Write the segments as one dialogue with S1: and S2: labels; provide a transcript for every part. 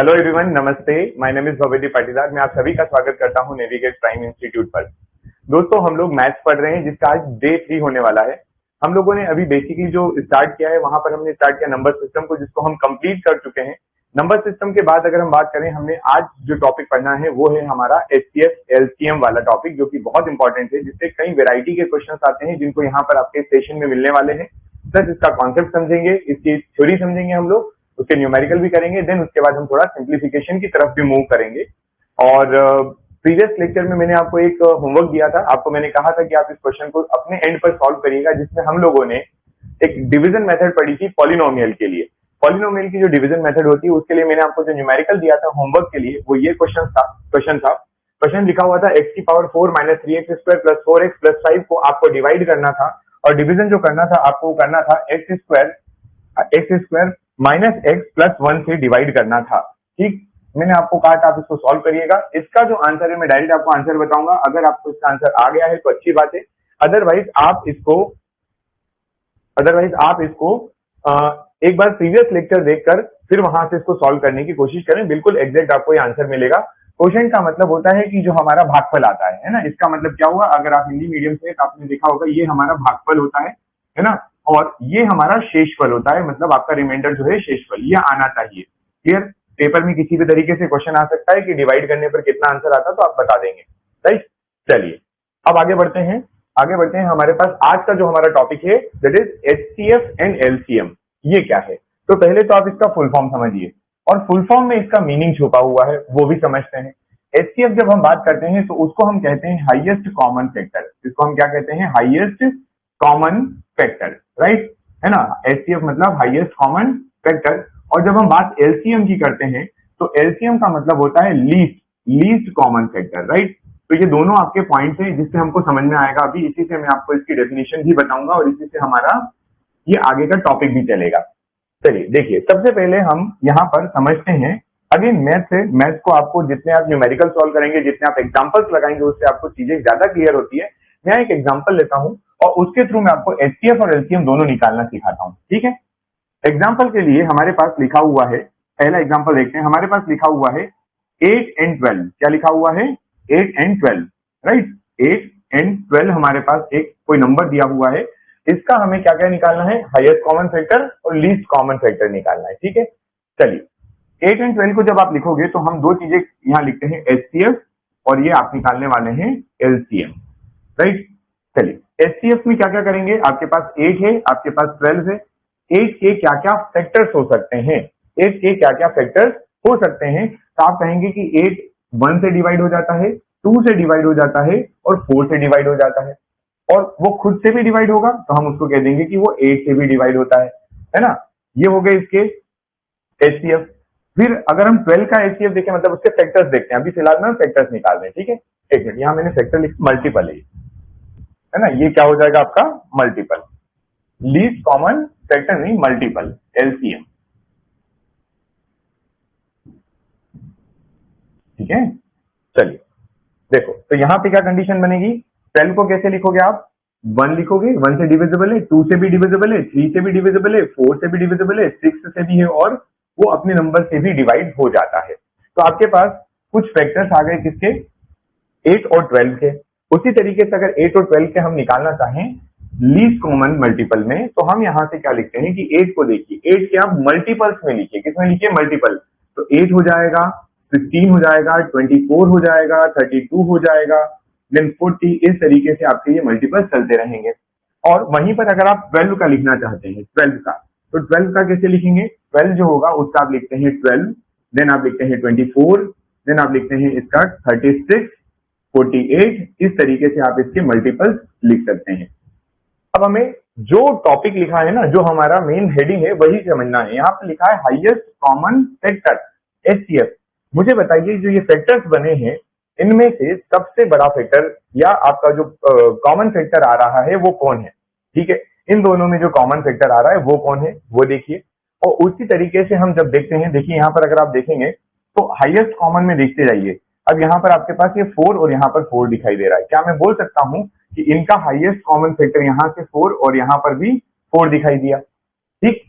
S1: Hello everyone, नमस्ते। My name is Bhavedi Patidar. मैं आप सभी का स्वागत करता हूं नेविगेट प्राइम इंस्टीट्यूट पर। दोस्तों, हम लोग मैथ्स पढ़ रहे हैं जिसका आज डे 3 होने वाला है। हम लोगों ने अभी बेसिकली जो स्टार्ट किया है वहां पर हमने स्टार्ट किया नंबर सिस्टम को, जिसको हम कंप्लीट कर चुके हैं। नंबर सिस्टम के बाद अगर हम बात करें, हमने आज जो टॉपिक पढ़ना है वो है हमारा HCF LCM वाला टॉपिक, जो कि बहुत इंपॉर्टेंट है, जिससे कई वेराइटी के क्वेश्चन आते हैं जिनको यहाँ पर आपके सेशन में मिलने वाले हैं। प्लस इसका कॉन्सेप्ट समझेंगे, इसकी थ्योरी समझेंगे हम लोग, उसके न्यूमेरिकल भी करेंगे। देन उसके बाद हम थोड़ा सिंप्लीफिकेशन की तरफ भी मूव करेंगे। और प्रीवियस लेक्चर में मैंने आपको एक होमवर्क दिया था। आपको मैंने कहा था कि आप इस क्वेश्चन को अपने एंड पर सॉल्व करिएगा, जिसमें हम लोगों ने एक डिवीजन मेथड पढ़ी थी पॉलिनोमियल के लिए। पॉलिनोमियल की जो डिवीजन मेथड होती है उसके लिए मैंने आपको जो न्यूमेरिकल दिया था होमवर्क के लिए, वो ये क्वेश्चन लिखा हुआ था x की power 4 minus 3x square plus 4x plus 5 को आपको डिवाइड करना था। और डिवीजन जो करना था आपको करना था x square minus x plus 1 से डिवाइड करना था। ठीक, मैंने आपको कहा था आप इसको सॉल्व करिएगा। इसका जो आंसर है मैं डायरेक्ट आपको आंसर बताऊंगा। अगर आपको इसका आंसर आ गया है तो अच्छी बात है, अदरवाइज आप इसको एक बार प्रीवियस लेक्चर देखकर फिर वहां से इसको सॉल्व करने की कोशिश करें। बिल्कुल एग्जैक्ट आपको ये आंसर मिलेगा। क्वेश्चन का मतलब होता है कि जो हमारा भागफल आता है ना, इसका मतलब क्या हुआ? अगर आप हिंदी मीडियम से तो आपने देखा होगा, ये हमारा भागफल होता है ना, और ये हमारा शेषफल होता है। मतलब आपका रिमाइंडर जो है शेषफल, ये आना चाहिए। क्लियर? पेपर में किसी भी तरीके से क्वेश्चन आ सकता है कि डिवाइड करने पर कितना आंसर आता, तो आप बता देंगे। राइट, चलिए अब आगे बढ़ते हैं। हमारे पास आज का जो हमारा टॉपिक है that is HCF and LCM। ये क्या है? तो पहले तो आप इसका फुल फॉर्म समझिए, और फुल फॉर्म में इसका मीनिंग छुपा हुआ है वो भी समझते हैं। HCF जब हम बात करते हैं तो उसको हम कहते हैं हाईएस्ट कॉमन फैक्टर। इसको हम क्या कहते हैं? Highest common factor. राइट, है ना। HCF मतलब हाईएस्ट कॉमन फैक्टर। और जब हम बात LCM की करते हैं तो LCM का मतलब होता है लीस्ट कॉमन फैक्टर। राइट, तो ये दोनों आपके पॉइंट्स हैं जिससे हमको समझ में आएगा। अभी इसी से मैं आपको इसकी डेफिनेशन भी बताऊंगा और इसी से हमारा ये आगे का टॉपिक भी चलेगा। चलिए देखिए, सबसे पहले हम यहाँ पर समझते हैं। अगेन मैथ को आपको जितने आप न्यूमेरिकल सॉल्व करेंगे, जितने आप एग्जांपल्स लगाएंगे, उससे आपको चीजें ज्यादा क्लियर होती है। मैं एक एग्जांपल लेता हूं और उसके थ्रू मैं आपको HCF और LCM दोनों निकालना सिखाता हूं। ठीक है, एग्जांपल के लिए हमारे पास लिखा हुआ है, पहला एग्जांपल देखते हैं। हमारे पास लिखा हुआ है 8 एंड 12। क्या लिखा हुआ है? 8 एंड 12। राइट, 8 एंड 12 हमारे पास एक कोई नंबर दिया हुआ है। इसका हमें क्या क्या निकालना है? हाईएस्ट कॉमन फैक्टर और लीस्ट कॉमन फैक्टर निकालना है। ठीक है, चलिए 8 एंड 12 को जब आप लिखोगे तो हम दो चीजें यहाँ लिखते हैं, HCF, और ये आप निकालने वाले हैं LCM। राइट, चलिए HCF में क्या क्या करेंगे? आपके पास 8 है, आपके पास 12 है। 8 के क्या क्या फैक्टर्स हो सकते हैं? 8 के क्या क्या फैक्टर्स हो सकते हैं? तो आप कहेंगे कि 8 1 से डिवाइड हो जाता है, 2 से डिवाइड हो जाता है और 4 से डिवाइड हो जाता है। और वो खुद से भी डिवाइड होगा तो हम उसको कह देंगे कि वो 8 से भी डिवाइड होता है ना। ये हो गए इसके HCF। फिर अगर हम 12 का HCF देखें, मतलब उसके फैक्टर्स देखते हैं। अभी फिलहाल में फैक्टर्स निकाल रहे हैं। ठीक है, एक मिनट, यहाँ मैंने फैक्टर लिखा मल्टीपल है ना। ये क्या हो जाएगा आपका? मल्टीपल। लीस्ट कॉमन फैक्टर नहीं, मल्टीपल, LCM। ठीक है, चलिए देखो, तो यहाँ पे क्या कंडीशन बनेगी? 12 को कैसे लिखोगे आप? 1 लिखोगे, 1 से डिविजिबल है, 2 से भी डिविजिबल है, 3 से भी डिविजिबल है, 4 से भी डिविजिबल है, 6 से भी है, और वो अपने नंबर से भी डिवाइड हो जाता है। तो आपके पास कुछ फैक्टर्स आ गए किसके? 8 और 12 के। उसी तरीके से अगर 8 और 12 के हम निकालना चाहें लीस्ट कॉमन मल्टीपल में, तो हम यहाँ से क्या लिखते हैं कि 8 को देखिए, 8 के आप मल्टीपल्स में लिखिए। किसमें लिखिए? मल्टीपल। तो 8 हो जाएगा, 15 हो जाएगा, 24 हो जाएगा, 32 हो जाएगा, देन 40। इस तरीके से आपके ये मल्टीपल चलते रहेंगे। और वहीं पर अगर आप 12 का लिखना चाहते हैं, 12 का, तो 12 का कैसे लिखेंगे? 12 जो होगा उसका आप लिखते हैं 12, देन आप लिखते हैं 24, देन आप लिखते हैं इसका 36, 48। इस तरीके से आप इसके मल्टीपल्स लिख सकते हैं। अब हमें जो टॉपिक लिखा है ना, जो हमारा मेन हेडिंग है, वही समझना है। यहाँ पे लिखा है हाईएस्ट कॉमन फैक्टर, HCF। मुझे बताइए, जो ये फैक्टर्स बने हैं, इनमें से सबसे बड़ा फैक्टर या आपका जो कॉमन फैक्टर आ रहा है वो कौन है? ठीक है, इन दोनों में जो कॉमन फैक्टर आ रहा है वो कौन है, वो देखिए। और उसी तरीके से हम जब देखते हैं, देखिए यहाँ पर अगर आप देखेंगे तो हाईएस्ट कॉमन में देखते जाइए। अब यहाँ पर आपके पास ये 4 और यहाँ पर 4 दिखाई दे रहा है। क्या मैं बोल सकता हूँ कि इनका हाईएस्ट कॉमन फैक्टर यहाँ से 4 और यहाँ पर भी 4 दिखाई दिया? ठीक,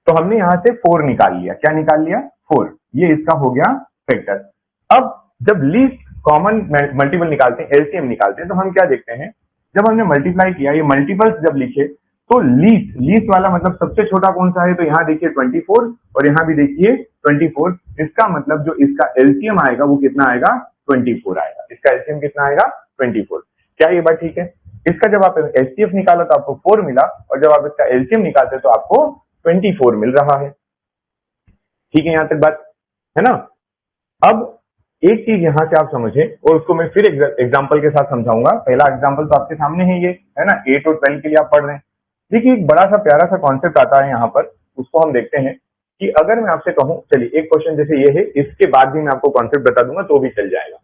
S1: तो हमने यहाँ से 4 निकाल लिया। क्या निकाल लिया? 4। ये इसका हो गया फैक्टर। अब जब लीस्ट कॉमन मल्टीपल निकालते हैं, एलसीएम निकालते हैं, तो हम क्या देखते हैं, जब हमने मल्टीप्लाई किया, ये मल्टीपल्स जब लिखे तो लीस्ट लीस्ट वाला मतलब सबसे छोटा कौन सा है, तो यहाँ देखिए 24 और यहाँ भी देखिए 24। इसका मतलब जो इसका एलसीएम आएगा वो कितना आएगा, 24 आएगा। इसका एलसीएम कितना आएगा, 24। क्या ये बात ठीक है? इसका जब आप एचसीएफ निकाला तो आपको 4 मिला, और जब आप इसका एलसीएम निकालते तो आपको 24 मिल रहा है। ठीक है, यहां तक बात है ना। अब एक चीज यहां से आप समझे, और उसको मैं फिर एग्जांपल के साथ समझाऊंगा। पहला एग्जांपल तो आपके सामने है, ये है ना, 8 और 12 के लिए आप पढ़ रहे हैं। देखिए एक बड़ा सा प्यारा सा कॉन्सेप्ट आता है यहाँ पर, उसको हम देखते हैं कि अगर मैं आपसे कहूं, चलिए एक क्वेश्चन जैसे ये है, इसके बाद भी मैं आपको कॉन्सेप्ट बता दूंगा तो भी चल जाएगा।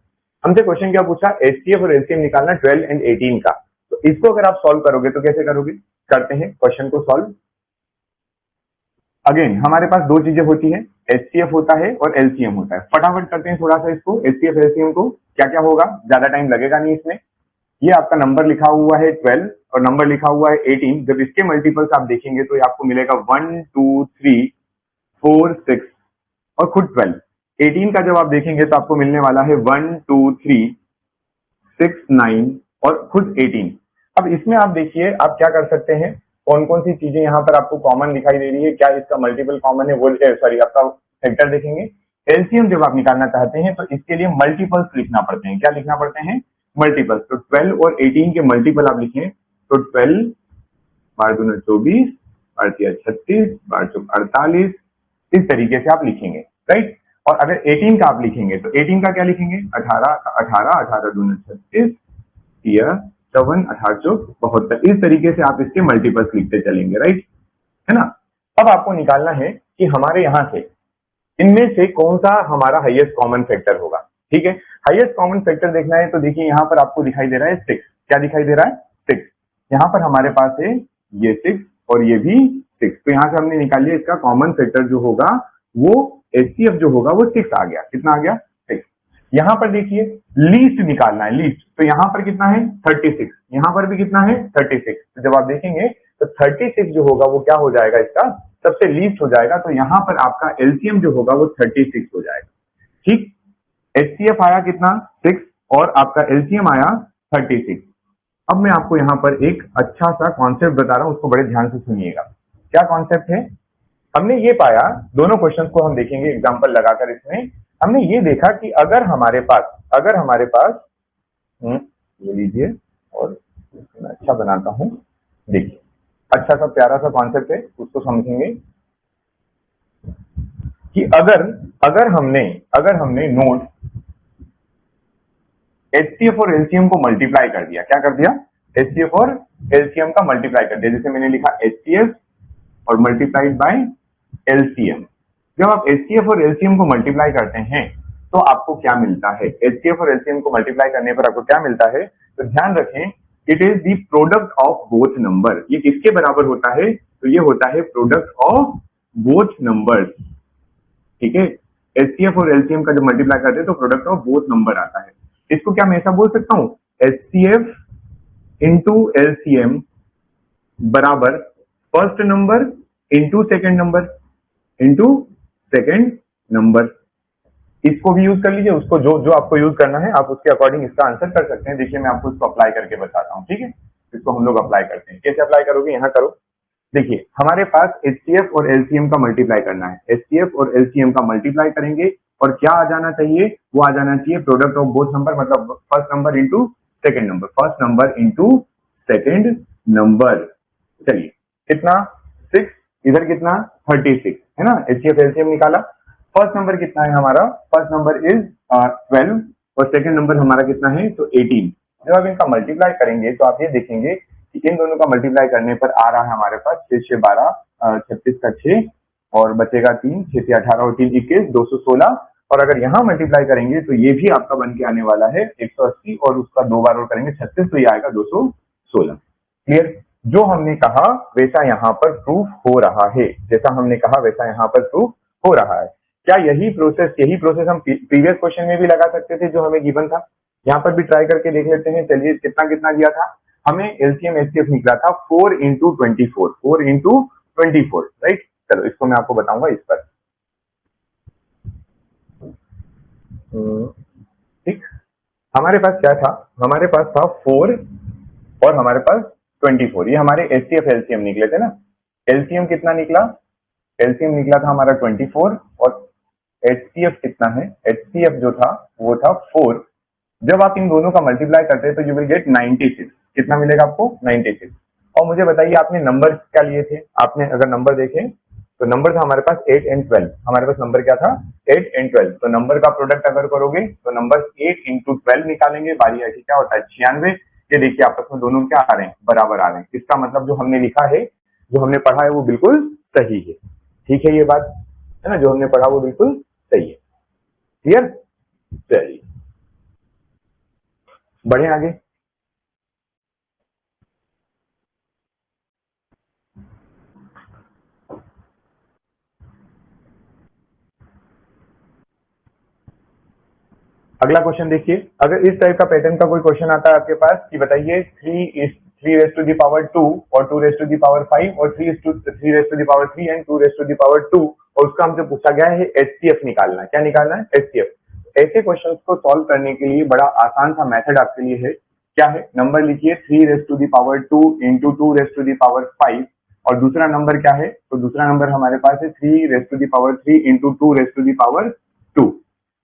S1: हमसे क्वेश्चन क्या पूछा, एचसीएफ और एलसीएम निकालना 12 एंड 18 का। तो इसको अगर आप सॉल्व करोगे तो कैसे करोगे, करते हैं क्वेश्चन को सॉल्व। अगेन हमारे पास दो चीजें होती है, एचसीएफ होता है और एलसीएम होता है। फटाफट करते हैं थोड़ा सा इसको, एचसीएफ एलसीएम को। क्या क्या होगा, ज्यादा टाइम लगेगा नहीं इसमें। ये आपका नंबर लिखा हुआ है 12 और नंबर लिखा हुआ है 18। जब इसके मल्टीपल्स आप देखेंगे तो ये आपको मिलेगा 1 2 3 4 6 और खुद 12। 18 का जब आप देखेंगे तो आपको मिलने वाला है 1 2 3 6 9 और खुद 18। अब इसमें आप देखिए आप क्या कर सकते हैं, कौन कौन सी चीजें यहाँ पर आपको कॉमन दिखाई दे रही है, क्या इसका मल्टीपल कॉमन है, वो सॉरी आपका फैक्टर देखेंगे। एलसीएम जब आप निकालना चाहते हैं तो इसके लिए मल्टीपल्स लिखना पड़ते हैं। क्या लिखना पड़ते हैं, मल्टीपल्स। तो 12 और 18 के मल्टीपल आप लिखें तो 12 बार 2 24 बार 3 36 बार 4 48, इस तरीके से आप लिखेंगे, राइट। और अगर 18 का आप लिखेंगे तो 18 का क्या लिखेंगे, 18 18 18 2 36 3 7 18 72, इस तरीके से आप इसके मल्टीपल्स लिखते चलेंगे, राइट, है ना। अब आपको निकालना है कि हमारे यहां से इनमें से कौन सा हमारा हाईएस्ट कॉमन फैक्टर होगा। ठीक है, हाईएस्ट कॉमन फैक्टर देखना है तो देखिए यहाँ पर आपको दिखाई दे रहा है 6। क्या दिखाई दे रहा है, 6। यहाँ पर हमारे पास है ये 6 और ये भी 6। तो यहाँ से हमने निकाल लिया इसका कॉमन फैक्टर जो होगा वो एचसीएफ जो होगा वो 6 आ गया। कितना आ गया, 6। यहाँ पर देखिए लीस्ट निकालना है, लीस्ट। तो यहाँ पर कितना है 36, यहाँ पर भी कितना है 36। तो जब आप देखेंगे तो 36 जो होगा वो क्या हो जाएगा, इसका सबसे लीस्ट हो जाएगा। तो यहाँ पर आपका एलसीएम जो होगा वो 36 हो जाएगा। ठीक, एचसीएफ आया कितना 6 और आपका एलसीएम आया 36। अब मैं आपको यहाँ पर एक अच्छा सा कॉन्सेप्ट बता रहा हूँ, उसको बड़े ध्यान से सुनिएगा। क्या कॉन्सेप्ट है, हमने ये पाया, दोनों क्वेश्चन को हम देखेंगे एग्जाम्पल लगाकर। इसमें हमने ये देखा कि अगर हमारे पास ये लीजिए और मैं अच्छा बनाता हूं, देखिए अच्छा सा प्यारा सा कॉन्सेप्ट है, उसको समझेंगे कि अगर हमने नोट एचसीएफ और एलसीएम को मल्टीप्लाई कर दिया। क्या कर दिया, एचसीएफ और एलसीएम का मल्टीप्लाई कर दिया। जैसे मैंने लिखा एचसीएफ और मल्टीप्लाइड बाय एलसीएम। जब आप एचसीएफ और एलसीएम को मल्टीप्लाई करते हैं तो आपको क्या मिलता है, एचसीएफ और एलसीएम को मल्टीप्लाई करने पर आपको क्या मिलता है, तो ध्यान रखें, it is the product of both number. ये किसके बराबर होता है, तो ये होता है प्रोडक्ट ऑफ बोथ नंबर्स। ठीक है, एचसीएफ और एलसीएम का जब मल्टीप्लाई करते हैं तो प्रोडक्ट ऑफ बोथ नंबर आता है। इसको क्या मैं ऐसा बोल सकता हूं, एचसीएफ इंटू एलसीएम बराबर first number into second number. इसको भी यूज कर लीजिए, उसको जो आपको यूज करना है आप उसके अकॉर्डिंग इसका आंसर कर सकते हैं। देखिए मैं आपको इसको अप्लाई करके बताता हूँ। ठीक है, इसको हम लोग अप्लाई करते हैं। कैसे अप्लाई करोगे, यहाँ करो। देखिए हमारे पास एचसीएफ और एलसीएम का मल्टीप्लाई करना है। एचसीएफ और एलसीएम का मल्टीप्लाई करेंगे और क्या आ जाना चाहिए, वो आ जाना चाहिए प्रोडक्ट ऑफ बोथ नंबर, मतलब first number into second number, first number into second number. चलिए कितना 6, इधर कितना 36, है ना। एचसीएफ एलसीएम निकाला, फर्स्ट नंबर कितना है हमारा, फर्स्ट नंबर इज 12 और सेकंड नंबर हमारा कितना है, तो 18। जब आप इनका मल्टीप्लाई करेंगे तो आप ये देखेंगे कि इन दोनों का मल्टीप्लाई करने पर आ रहा है हमारे पास 6 6 12 36 का 6 और बचेगा 3, 6 से 18 और 3 21 216। और अगर यहाँ मल्टीप्लाई करेंगे तो ये भी आपका बन के आने वाला है 180 और उसका 2 बार और करेंगे 36, तो ये आएगा 216। क्लियर, जो हमने कहा वैसा यहाँ पर प्रूफ हो रहा है, जैसा हमने कहा वैसा यहाँ पर प्रूफ हो रहा है। क्या यही प्रोसेस हम प्रीवियस क्वेश्चन में भी लगा सकते थे जो हमें गिवन था। यहाँ पर भी ट्राई करके देख लेते हैं। चलिए कितना कितना दिया था हमें, एलसीएम एचसीएफ निकला था 4 इंटू 24, राइट। चलो इसको मैं आपको बताऊंगा इस पर। ठीक, हमारे पास क्या था, हमारे पास था 4 और हमारे पास 24। ये हमारे एचसीएफ एलसीएम निकले थे ना। एलसीएम कितना निकला, एलसीएम निकला था हमारा 24 और एचसीएफ कितना है, एचसीएफ जो था वो था 4। जब आप इन दोनों का मल्टीप्लाई करते हैं तो यू विल गेट 96। कितना मिलेगा आपको, 96। और मुझे बताइए आपने नंबर क्या लिए थे, आपने अगर नंबर देखें तो नंबर था हमारे पास 8 एंड 12। हमारे पास नंबर क्या था, 8 एंड 12। तो नंबर का प्रोडक्ट अगर करोगे तो नंबर 8 इंटू 12 निकालेंगे, बारी आती क्या होता है 96। ये देखिए आपस में दोनों क्या आ रहे हैं, बराबर आ रहे हैं। इसका मतलब जो हमने लिखा है, जो हमने पढ़ा है वो बिल्कुल सही है। ठीक है, ये बात है ना, जो हमने पढ़ा वो बिल्कुल सही है। क्लियर, चलिए बढ़े आगे। अगला क्वेश्चन देखिए, अगर इस टाइप का पैटर्न का कोई क्वेश्चन आता है आपके पास कि बताइए 3 रेस टू दी पावर 2 और 2 रेस टू दी पावर 5 और 3 raise to the power 3 and 2 raise to the power 2, और उसका हमसे पूछा गया है एचसीएफ निकालना है। क्या निकालना है, एचसीएफ। ऐसे क्वेश्चंस को सॉल्व करने के लिए बड़ा आसान सा मेथड आपके लिए है। क्या है, नंबर लिखिए 3 raise to the power 2 into 2 raise to the power 5, और दूसरा नंबर क्या है, तो दूसरा नंबर हमारे पास है 3 raise to the power 3 into 2 raise to the power 2।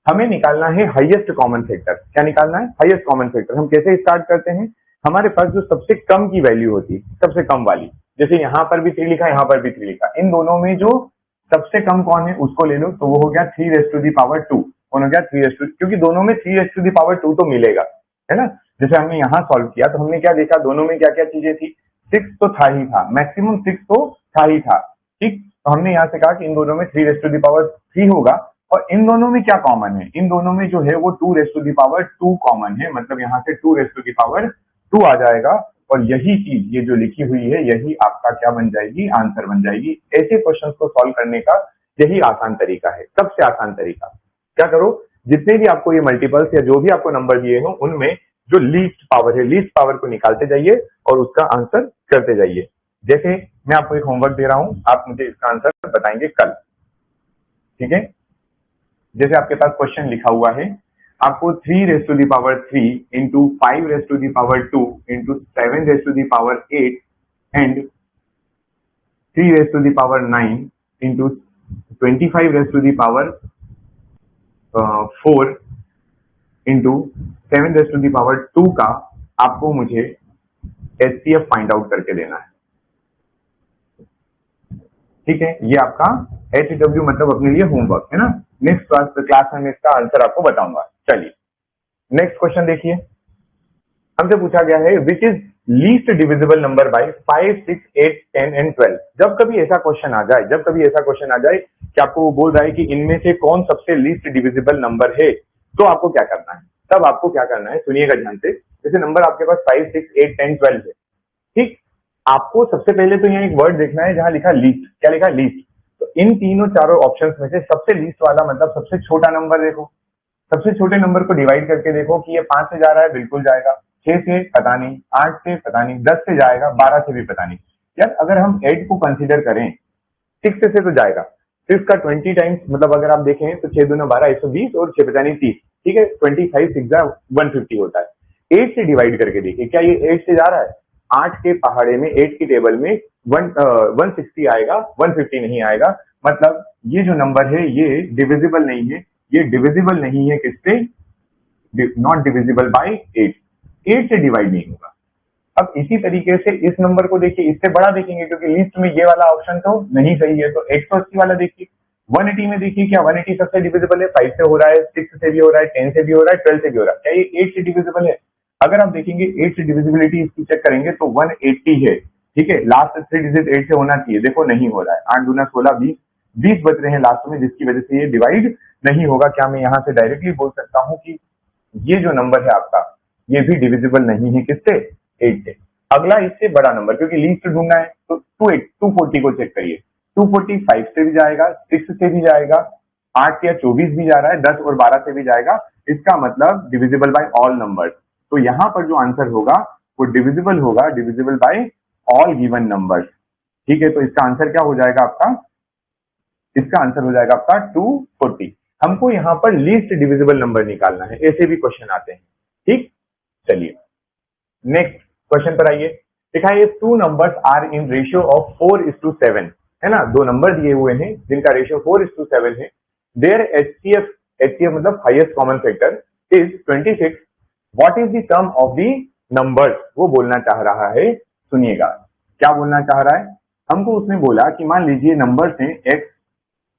S1: हमें निकालना है हाईएस्ट कॉमन फैक्टर। क्या निकालना है, हाईएस्ट कॉमन फैक्टर। हम कैसे स्टार्ट करते हैं, हमारे पास जो सबसे कम की वैल्यू होती है, सबसे कम वाली, जैसे यहाँ पर भी 3 लिखा, यहाँ पर भी 3 लिखा, इन दोनों में जो सबसे कम कौन है उसको ले लो, तो वो हो गया 3 रेस टू दी पावर 2। कौन हो गया, 3 रेस टू, क्योंकि दोनों में 3 रेस टू दी पावर 2 तो मिलेगा, है ना। जैसे हमने यहाँ सॉल्व किया तो हमने क्या देखा, दोनों में क्या क्या चीजें थी, 6 तो था ही था, मैक्सिमम 6 तो था ही था। ठीक, तो हमने यहाँ से कहा कि इन दोनों में 3 रेस टू दी पावर 3 होगा, और इन दोनों में क्या कॉमन है, इन दोनों में जो है वो 2 raise to the power 2 common है, मतलब यहाँ से 2 रेस टू दी पावर 2 आ जाएगा। और यही चीज, ये जो लिखी हुई है, यही आपका क्या बन जाएगी, आंसर बन जाएगी। ऐसे क्वेश्चंस को सॉल्व करने का यही आसान तरीका है, सबसे आसान तरीका। क्या करो, जितने भी आपको ये मल्टीपल्स या जो भी आपको नंबर दिए हो, उनमें जो लीस्ट पावर है, लीस्ट पावर को निकालते जाइए और उसका आंसर करते जाइए। जैसे मैं आपको एक होमवर्क दे रहा हूं, आप मुझे इसका आंसर बताएंगे कल। ठीक है, जैसे आपके पास क्वेश्चन लिखा हुआ है, आपको 3 raise to the power 3 into 5 raise to the power 2 into 7 raise to the power 8 and 3 raise to the power 9 into 25 raise to the power 4 into 7 raise to the power 2 का आपको मुझे एचसीएफ फाइंड आउट करके देना है। ठीक है, ये आपका HW मतलब अपने लिए होमवर्क है ना। नेक्स्ट क्लास में मैं इसका आंसर आपको बताऊंगा। चलिए नेक्स्ट क्वेश्चन देखिए, हमसे पूछा गया है which is least divisible number by 5, 6, 8, 10 and 12। जब कभी ऐसा क्वेश्चन आ जाए, जब कभी ऐसा क्वेश्चन आ जाए कि आपको वो बोल रहा है कि इनमें से कौन सबसे लीस्ट डिविजिबल नंबर है, तो आपको क्या करना है, तब आपको क्या करना है, सुनिएगा ध्यान से। जैसे नंबर आपके पास 5, 6, 8, 10, 12 है, ठीक, आपको सबसे पहले तो यहाँ एक वर्ड देखना है जहां लिखा लीस्ट। क्या लिखा, लीस्ट। तो इन तीनों चारों ऑप्शंस में से सबसे लीस्ट वाला मतलब सबसे छोटा नंबर देखो, सबसे छोटे नंबर को डिवाइड करके देखो कि ये 5 से जा रहा है, बिल्कुल जाएगा, 6 से पता नहीं, 8 से पता नहीं, 10 से जाएगा, 12 से भी पता नहीं। यार अगर हम 8 को कंसीडर करें, 6 से तो जाएगा, 6 का 20 टाइम्स, मतलब अगर आप देखें तो 6 दूना 12, 120 और 6 पता नहीं 30। ठीक है, 25 6 150 होता है। 8 से डिवाइड करके देखिए, क्या ये 8 से जा रहा है, 8 के पहाड़े में, 8 की टेबल में 160 आएगा, 150 नहीं आएगा। मतलब ये जो नंबर है ये डिविजिबल नहीं है, ये डिविजिबल नहीं है किससे, नॉट डिविजिबल बाय 8, 8 से डिवाइड नहीं होगा। अब इसी तरीके से इस नंबर को देखिए, इससे बड़ा देखेंगे क्योंकि लिस्ट में ये वाला ऑप्शन तो नहीं सही है, तो 180 वाला देखिए। 180 में देखिए, क्या 180 सबसे डिविजिबल है, 5 से हो रहा है, 6 से भी हो रहा है, 10 से भी हो रहा है, 12 से भी हो रहा है, क्या ये 8 से डिविजिबल है। अगर आप देखेंगे 8 से डिविजिबिलिटी इसकी चेक करेंगे तो 180 है। ठीक है, लास्ट 3 डिजिट 8 से होना चाहिए, देखो नहीं हो रहा है, 8 दूना 16, 20, 20 बच रहे हैं लास्ट में, जिसकी वजह से ये डिवाइड नहीं होगा। क्या मैं यहाँ से डायरेक्टली बोल सकता हूँ कि ये जो नंबर है आपका, ये भी डिविजिबल नहीं है किससे, 8 से। अगला इससे बड़ा नंबर, क्योंकि लीस्ट ढूंढना है, तो 240 को चेक करिए, 240 5 से भी जाएगा, 6 से भी जाएगा, 8 या 24 भी जा रहा है, 10 और 12 से भी जाएगा। इसका मतलब डिविजिबल बाय ऑल नंबर। तो यहाँ पर जो आंसर होगा वो डिविजिबल होगा, divisible by all given numbers. ठीक है, तो इसका आंसर क्या हो जाएगा आपका, इसका आंसर हो जाएगा आपका 240। हमको यहाँ पर लीस्ट डिविजिबल नंबर निकालना है, ऐसे भी क्वेश्चन आते हैं। ठीक, चलिए नेक्स्ट क्वेश्चन पर आइए। लिखा है two numbers are in ratio of 4:7, है ना, दो नंबर दिए हुए हैं जिनका रेशियो 4:7 है। देयर एचसीएफ मतलब highest common factor is 26। What is the sum of the numbers, वो बोलना चाह रहा है। सुनिएगा क्या बोलना चाह रहा है। हमको उसने बोला कि मान लीजिए नंबर्स हैं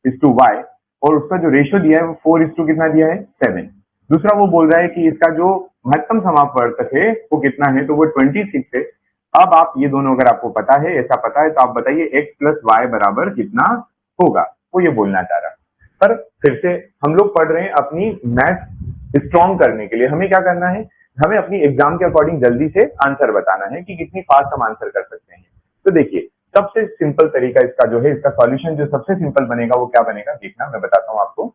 S1: x:y और उसका जो रेशियो दिया है वो 4 कितना दिया है 7। दूसरा वो बोल रहा है कि इसका जो महत्तम समापवर्तक है वो कितना है, तो वो 26 है। अब आप ये दोनों अगर आपको पता है, ऐसा पता है, तो आप बताइए x + y बराबर कितना होगा, वो ये बोलना चाह रहा है। पर फिर से हम लोग पढ़ रहे हैं अपनी मैथ स्ट्रॉन्ग करने के लिए। हमें क्या करना है, हमें अपनी एग्जाम के अकॉर्डिंग जल्दी से आंसर बताना है कि कितनी फास्ट हम आंसर कर सकते हैं। तो देखिए सबसे सिंपल तरीका इसका जो है, इसका सॉल्यूशन जो सबसे सिंपल बनेगा वो क्या बनेगा, देखना मैं बताता हूं आपको।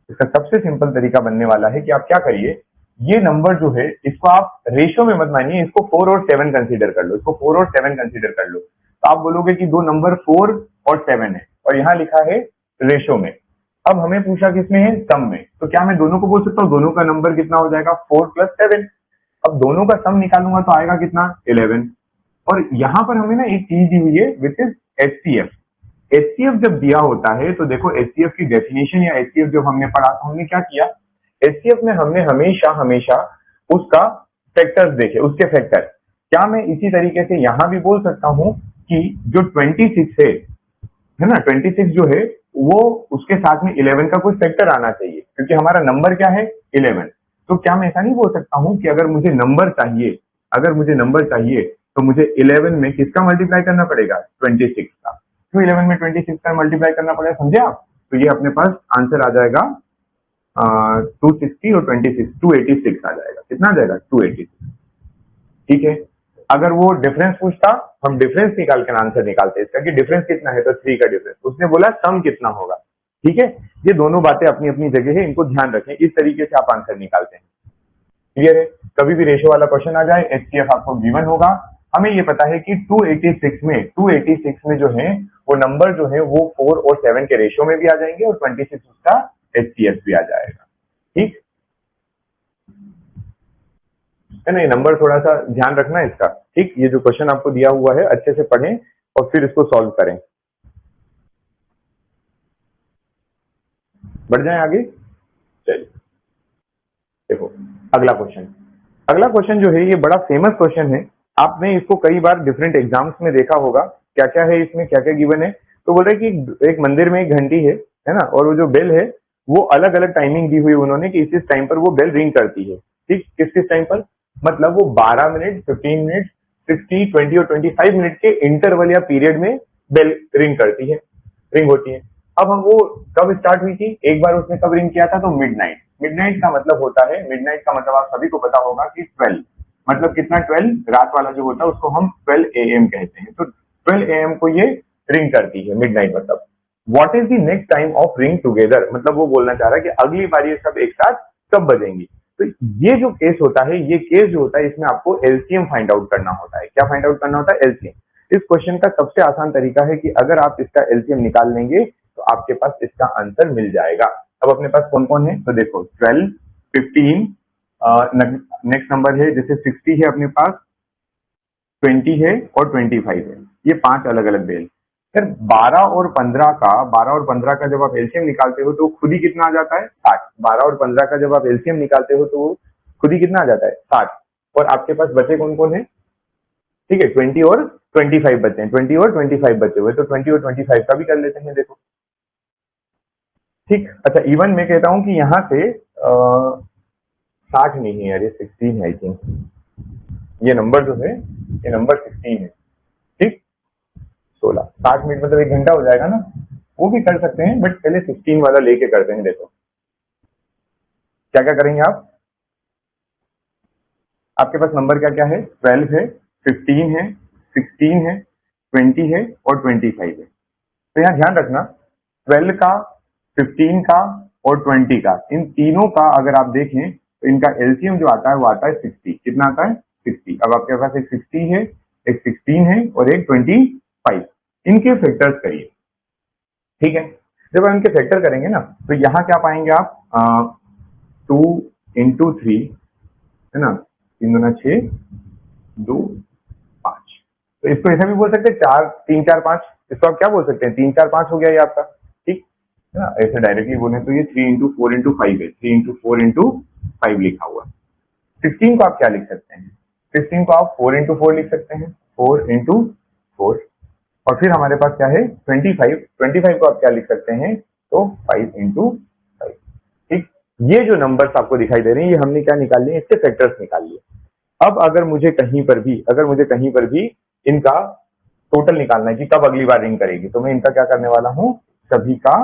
S1: इसका सबसे सिंपल तरीका बनने वाला है कि आप क्या करिए, ये नंबर जो है इसको आप रेशियो में मत मानिए, इसको 4 और 7 कंसीडर कर लो, इसको 4 और 7 कंसीडर कर लो। तो आप बोलोगे कि दो नंबर 4 और 7 है और यहाँ लिखा है रेशियो में। अब हमें पूछा किसमें है, सम में, तो क्या मैं दोनों को बोल सकता हूँ, दोनों का नंबर कितना हो जाएगा 4 + 7। अब दोनों का सम निकालूंगा तो आएगा कितना 11। और यहाँ पर हमें ना एक चीज दी हुई है विच इज एचसीएफ। एचसीएफ जब दिया होता है तो देखो एचसीएफ की डेफिनेशन या एचसीएफ जब हमने पढ़ा तो हमने क्या किया, एचसीएफ में हमने हमेशा हमेशा उसका फैक्टर्स देखे, उसके फैक्टर। क्या मैं इसी तरीके से यहाँ भी बोल सकता हूँ कि जो 26 है ना, 26 जो है वो उसके साथ में 11 का कोई फैक्टर आना चाहिए, क्योंकि हमारा नंबर क्या है 11। तो क्या मैं ऐसा नहीं बोल सकता हूँ कि अगर मुझे नंबर चाहिए, अगर मुझे नंबर चाहिए तो मुझे 11 में किसका मल्टीप्लाई करना पड़ेगा 26 का। क्यों 11 में 26 का मल्टीप्लाई करना पड़ेगा, समझे आप। तो ये अपने पास आंसर आ जाएगा 260 और 26 286 आ जाएगा। कितना आ जाएगा 286। ठीक है, अगर वो डिफरेंस पूछता हम डिफरेंस निकाल कर आंसर निकालते इसका कि डिफरेंस कितना है, तो 3 का डिफरेंस। उसने बोला सम कितना होगा। ठीक है, ये दोनों बातें अपनी अपनी जगह है, इनको ध्यान रखें। इस तरीके से आप आंसर निकालते हैं। क्लियर है, कभी भी रेशियो वाला क्वेश्चन आ जाए एचसीएफ आपको गिवन होगा। हमें ये पता है कि 286 में जो है वो नंबर जो है वो 4 और 7 के रेशियो में भी आ जाएंगे और 26 उसका एचसीएफ भी आ जाएगा। ठीक है ना, ये नंबर थोड़ा सा ध्यान रखना इसका। ठीक, ये जो क्वेश्चन आपको दिया हुआ है अच्छे से पढ़ें और फिर इसको सॉल्व करें। बढ़ जाए आगे, चलिए देखो अगला क्वेश्चन। अगला क्वेश्चन जो है ये बड़ा फेमस क्वेश्चन है, आपने इसको कई बार डिफरेंट एग्जाम्स में देखा होगा। क्या क्या है इसमें, क्या क्या गिवन है। तो बोल रहे कि एक मंदिर में एक घंटी है ना, और वो जो बेल है वो अलग अलग टाइमिंग दी हुई उन्होंने कि इस टाइम पर वो बेल रिंग करती है। ठीक, किस किस टाइम पर, मतलब वो 12 मिनट, 15 मिनट, 60, 20 और 25 मिनट के इंटरवल या पीरियड में बेल रिंग करती है, रिंग होती है। अब हम वो कब स्टार्ट हुई थी, एक बार उसने कब रिंग किया था, तो मिडनाइट। मिडनाइट का मतलब होता है, मिडनाइट का मतलब आप सभी को पता होगा कि 12, मतलब कितना 12, रात वाला जो होता है उसको हम 12 AM कहते हैं। तो 12 AM को ये रिंग करती है मिडनाइट। मतलब what is the next time of ring together, मतलब वो बोलना चाह रहा है कि अगली बार ये सब एक साथ कब बजेंगी। तो ये जो केस होता है, ये केस जो होता है इसमें आपको एलसीएम फाइंड आउट करना होता है। क्या फाइंड आउट करना होता है, एलसीएम। इस क्वेश्चन का सबसे आसान तरीका है कि अगर आप इसका एलसीएम निकाल लेंगे तो आपके पास इसका आंसर मिल जाएगा। अब अपने पास कौन कौन है, तो देखो 12, 15, नेक्स्ट नंबर है जैसे 60 है अपने पास, 20 है और 25 है। ये 5 अलग अलग बेल। फिर 12 और 15 का जब आप एलसीएम निकालते हो तो खुद ही कितना आ जाता है 60। 12 और 15 का जब आप एलसीएम निकालते हो तो खुद ही कितना आ जाता है 60। और आपके पास बचे कौन कौन है, ठीक है 20 और 25 बचे हैं, 20 और 25 बचे हुए, तो 20 और 25 का भी कर लेते हैं देखो। ठीक, अच्छा इवन मैं कहता हूं कि यहाँ से 60 नहीं है यार, ये 16 है आई थिंक। ये नंबर जो है ये नंबर 16 है। ठीक, 16, 60 मिनट मतलब 1 घंटा हो जाएगा ना, वो भी कर सकते हैं, बट पहले 16 वाला लेके करते हैं। देखो क्या क्या करेंगे आप, आपके पास नंबर क्या क्या है, 12 है, 15 है, 16 है, 20 है और 25 है। तो यहाँ ध्यान रखना 12 का, 15 का और 20 का, इन तीनों का अगर आप देखें तो इनका एलसीएम जो आता है वो आता है 60। कितना आता है 60। अब आपके पास एक 60 है, एक 16 है और एक 25। इनके फैक्टर्स करिए। ठीक है, जब हम इनके फैक्टर करेंगे ना तो यहाँ क्या पाएंगे आप 2 × 3 है ना, 3 × 2 = 6, 2 5। तो इसको ऐसा भी बोल सकते हैं 4 3 4 5, इसको आप क्या बोल सकते हैं 3 4 5 हो गया ये आपका, ठीक है ना। ऐसे डायरेक्टली बोले तो ये 3 × 4 × 5 है, 3 × 4 × 5 लिखा हुआ। 16 को आप क्या लिख सकते हैं, 16 को आप 4 × 4 लिख सकते हैं, 4 × 4। और फिर हमारे पास क्या है 25, 25 को आप क्या लिख सकते हैं तो 5 × 5, ठीक। ये जो नंबर्स आपको दिखाई दे रहे हैं ये हमने क्या निकाल लिए, इसके फैक्टर्स निकाल लिए। अब अगर मुझे कहीं पर भी इनका टोटल निकालना है कि कब अगली बार रिंग करेगी, तो मैं इनका क्या करने वाला हूं, सभी का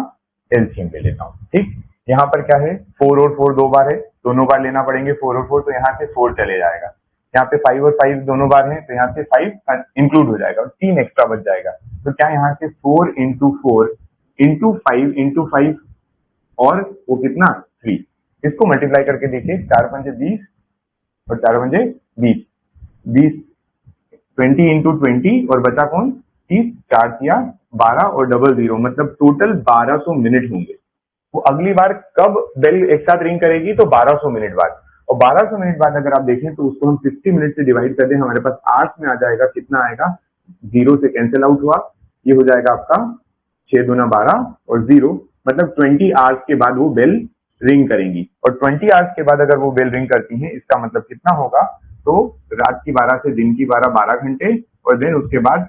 S1: एलसीएम ले लेता हूं, ठीक। यहाँ पर क्या है 4 और 4 2 बार है, दोनों बार लेना पड़ेंगे 4 और 4, तो यहाँ से 4 चले जाएगा। यहाँ पे 5 और 5 दोनों बार है तो यहाँ से 5 इंक्लूड हो जाएगा और 3 एक्स्ट्रा बच जाएगा। तो क्या यहाँ से 4 × 4 × 5 × 5 और वो कितना 3, इसको मल्टीप्लाई करके देखिए, 4 × 5 = 20 और 4 × 5 = 20, 20 20 × 20 और बचा कौन 30, 4 × 12 और डबल 0, मतलब टोटल 1200 मिनट होंगे। वो अगली बार कब बेल एक साथ रिंग करेगी तो 1200 मिनट बाद, और 1200 मिनट बाद अगर आप देखें तो उसको हम 60 मिनट से डिवाइड कर दें, हमारे पास 8 में आ जाएगा, कितना आएगा 0 से कैंसिल आउट हुआ, ये हो जाएगा आपका 6 दूना 12 और 0, मतलब 20 आवर्स के बाद वो बेल रिंग करेंगी। और 20 आवर्स के बाद अगर वो बेल रिंग करती है इसका मतलब कितना होगा, तो रात की 12 से दिन की 12, 12 घंटे, और देन उसके बाद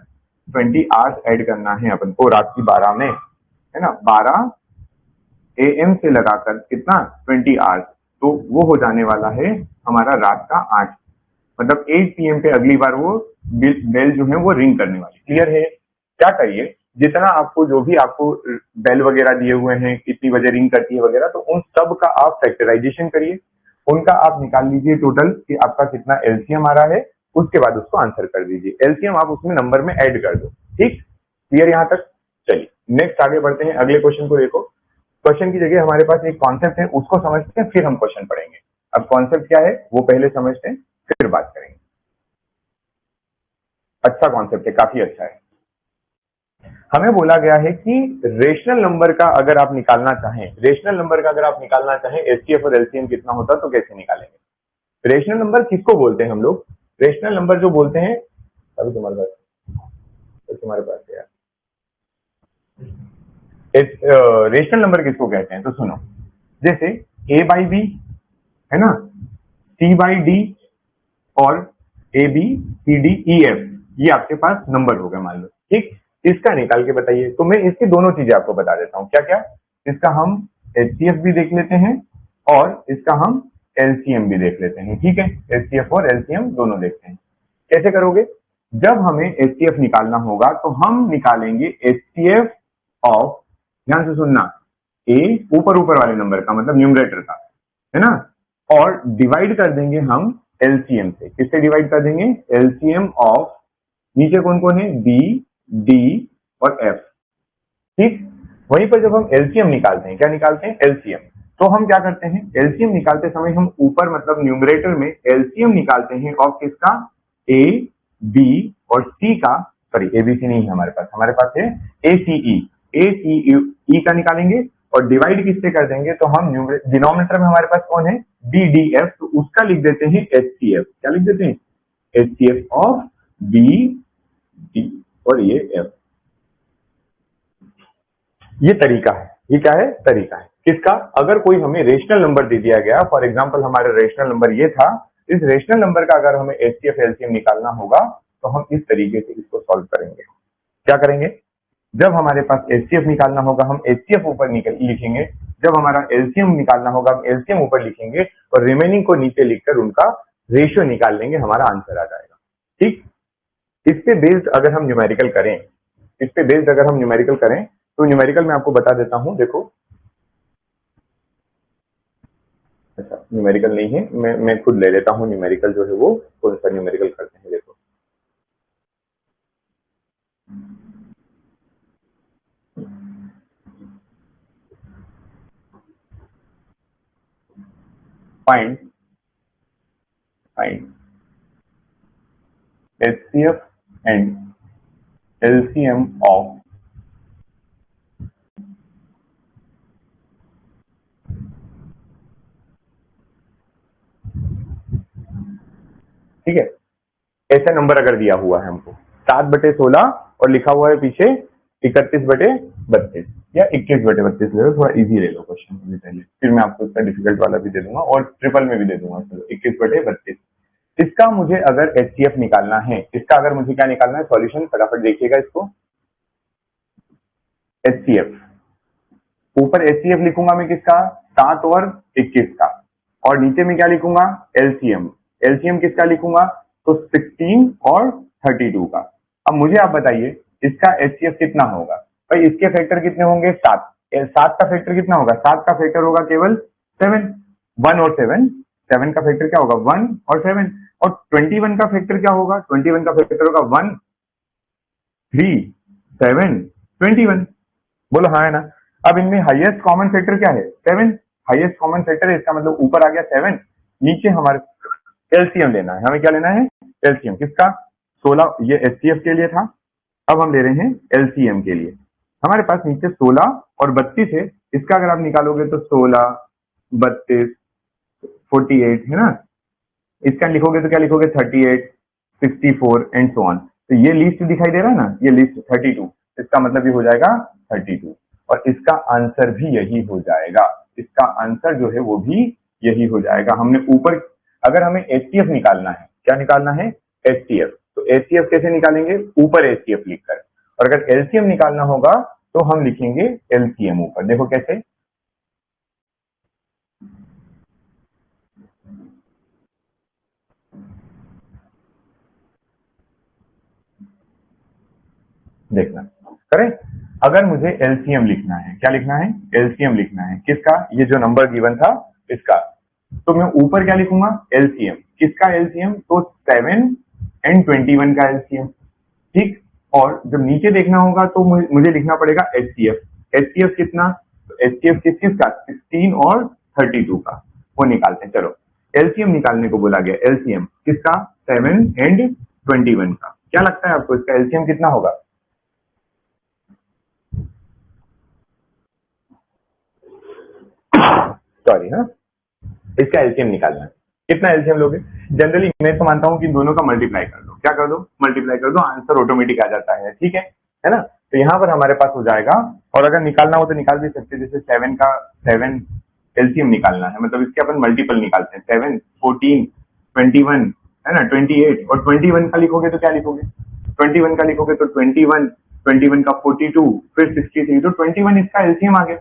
S1: 20 आवर्स ऐड करना है अपन को रात की 12 में, है ना, 12 AM से लगाकर कितना 20 आवर्स, तो वो हो जाने वाला है हमारा रात का 8, मतलब 8 PM पे अगली बार वो बेल जो है वो रिंग करने वाली। क्लियर है। क्या करिए, जितना आपको जो भी आपको बेल वगैरह दिए हुए हैं कितनी बजे रिंग करती है वगैरह, तो उन सब का आप फैक्टराइजेशन करिए, उनका आप निकाल लीजिए टोटल कि आपका कितना एलसीएम आ रहा है, उसके बाद उसको आंसर कर दीजिए, एलसीएम आप उसमें नंबर में ऐड कर दो, ठीक। क्लियर यहाँ तक। चलिए नेक्स्ट आगे बढ़ते हैं, अगले क्वेश्चन को देखो। क्वेश्चन की जगह हमारे पास एक कॉन्सेप्ट है, उसको समझते हैं फिर हम क्वेश्चन पढ़ेंगे। अब कॉन्सेप्ट क्या है वो पहले समझते हैं फिर बात करेंगे। अच्छा कॉन्सेप्ट है, काफी अच्छा है। हमें बोला गया है कि रेशनल नंबर का अगर आप निकालना चाहें, एचसीएफ और एलसीएम कितना होता तो कैसे निकालेंगे। रेशनल नंबर किसको बोलते हैं हम लोग, रेशनल नंबर जो बोलते हैं, अभी तुम्हारे पास है यार, रेशनल नंबर किसको कहते हैं, तो सुनो, जैसे A/B है ना, C/D और ABCDEF, ये आपके पास नंबर हो गए मान लो, ठीक। इसका निकाल के बताइए, तो मैं इसकी दोनों चीजें आपको बता देता हूँ, क्या क्या, इसका हम एचसीएफ भी देख लेते हैं और इसका हम एलसीएम भी देख लेते हैं, ठीक है। एचसीएफ और एलसीएम दोनों देखते हैं। कैसे करोगे, जब हमें एचसीएफ निकालना होगा तो हम निकालेंगे एचसीएफ ऑफ, ध्यान से सुनना, ए ऊपर ऊपर वाले नंबर का मतलब न्यूमरेटर का, है ना, और डिवाइड कर देंगे हम एलसीएम से, किससे डिवाइड कर देंगे, एलसीएम ऑफ, नीचे कौन कौन है, बी डी और एफ, ठीक। वहीं पर जब हम एलसीएम निकालते हैं, क्या निकालते हैं एलसीएम, तो हम क्या करते हैं, एलसीएम निकालते समय हम ऊपर मतलब न्यूमरेटर में एलसीएम निकालते हैं ऑफ किसका, ए बी और सी का, सॉरी एबीसी नहीं है हमारे पास है एसीई, एसीई का निकालेंगे और डिवाइड किससे कर देंगे, तो हम डिनोमिनेटर में हमारे पास कौन है, बी डी एफ, तो उसका लिख देते हैं एचसीएफ, क्या लिख देते हैं, एचसीएफ ऑफ बी डी और ये एफ। ये तरीका है, ये क्या है, तरीका है किसका, अगर कोई हमें रेशनल नंबर दे दिया गया, फॉर एग्जांपल हमारा रेशनल नंबर ये था, इस रेशनल नंबर का अगर हमें एचसीएफ एलसीएम निकालना होगा तो हम इस तरीके से इसको सॉल्व करेंगे। क्या करेंगे, जब हमारे पास एचसीएफ निकालना होगा हम एचसीएफ ऊपर लिखेंगे, जब हमारा एलसीएम निकालना होगा हम एलसीएम ऊपर लिखेंगे और रिमेनिंग को नीचे लिखकर उनका रेशियो निकाल लेंगे, हमारा आंसर आ जाएगा, ठीक। इस पे बेस्ड अगर हम न्यूमेरिकल करें, तो न्यूमेरिकल मैं आपको बता देता हूं, देखो, अच्छा न्यूमेरिकल नहीं है, मैं खुद ले लेता हूं न्यूमेरिकल, जो है वो कौन सा न्यूमेरिकल करते हैं, देखो, find HCF and LCM of ऐसा नंबर अगर दिया हुआ है हमको 7/16 और लिखा हुआ है पीछे 31/32 या 21/32 ले लो, थोड़ा इजी ले लो क्वेश्चन भी पहले, फिर मैं आपको इसका डिफिकल्ट वाला भी दे दूंगा और ट्रिपल में भी दे दूंगा। चलो 21/32 इसका मुझे अगर एचसीएफ निकालना है, इसका अगर मुझे क्या निकालना है सॉल्यूशन, फटाफट देखिएगा इसको। एचसीएफ, ऊपर एचसीएफ लिखूंगा मैं किसका, 7 और 21 का, और नीचे में क्या लिखूंगा एलसीएम। एलसीएम किसका लिखूंगा तो 16 और 32 का। अब मुझे आप बताइए इसका एचसीएफ कितना होगा। भाई इसके फैक्टर कितने होंगे 7, 7 का फैक्टर कितना होगा, 7 का फैक्टर होगा केवल 7, 1 और 7, 7 का फैक्टर क्या होगा 1 और 7, और 21 का फैक्टर क्या होगा, 21 का फैक्टर होगा 1 3 7 21। बोलो हाँ है ना। अब इनमें हाईएस्ट कॉमन फैक्टर क्या है 7, हाईएस्ट कॉमन फैक्टर है, इसका मतलब ऊपर आ गया 7, नीचे हमारे एलसीएम लेना है, हमें क्या लेना है एलसीएम किसका 16, ये एचसीएफ के लिए था, अब हम ले रहे हैं एलसीएम के लिए। हमारे पास नीचे 16 और 32 है, इसका अगर आप निकालोगे तो 16 32 48 है ना, इसका लिखोगे तो क्या लिखोगे 38 64 एंड सो ऑन। तो ये लिस्ट दिखाई दे रहा है ना, ये लिस्ट 32, इसका मतलब ये हो जाएगा 32, और इसका आंसर भी यही हो जाएगा, इसका आंसर जो है वो भी यही हो जाएगा। हमने ऊपर अगर हमें एचटीएफ निकालना है, क्या निकालना है एचटीएफ, तो एचटीएफ कैसे निकालेंगे ऊपर एचटीएफ लिखकर, और अगर एलसीएम निकालना होगा तो हम लिखेंगे एलसीएम ऊपर। देखो कैसे, देखना करें। अगर मुझे एलसीएम लिखना है, क्या लिखना है एलसीएम लिखना है किसका, ये जो नंबर गिवन था इसका, तो मैं ऊपर क्या लिखूंगा एलसीएम किसका, एलसीएम तो 7 एंड 21 का एलसीएम, ठीक। और जब नीचे देखना होगा तो मुझे लिखना पड़ेगा एचसीएफ, एचसीएफ कितना, तो एचसीएफ किसका 16 और 32 का, वो निकालते हैं। चलो एलसीएम निकालने को बोला गया, एलसीएम किसका 7 एंड 21 का, क्या लगता है आपको इसका एलसीएम कितना होगा। सॉरी हाँ, इसका एलसीएम निकालना है, कितना एलसीएम लोगे। जनरली मैं तो मानता हूं कि दोनों का मल्टीप्लाई कर दो, क्या कर दो मल्टीप्लाई कर दो, आंसर ऑटोमेटिक आ जाता है, ठीक है ना। तो यहाँ पर हमारे पास हो जाएगा, और अगर निकालना हो तो निकाल भी सकते, जैसे 7 का 7 एलसीएम निकालना है, मतलब इसके अपन मल्टीपल निकालते हैं, 7 14 21 है ना 28, और 21 का लिखोगे तो क्या लिखोगे 21 का लिखोगे तो 21 21 का 42 फिर 63, तो 21 इसका एलसीएम आ गया,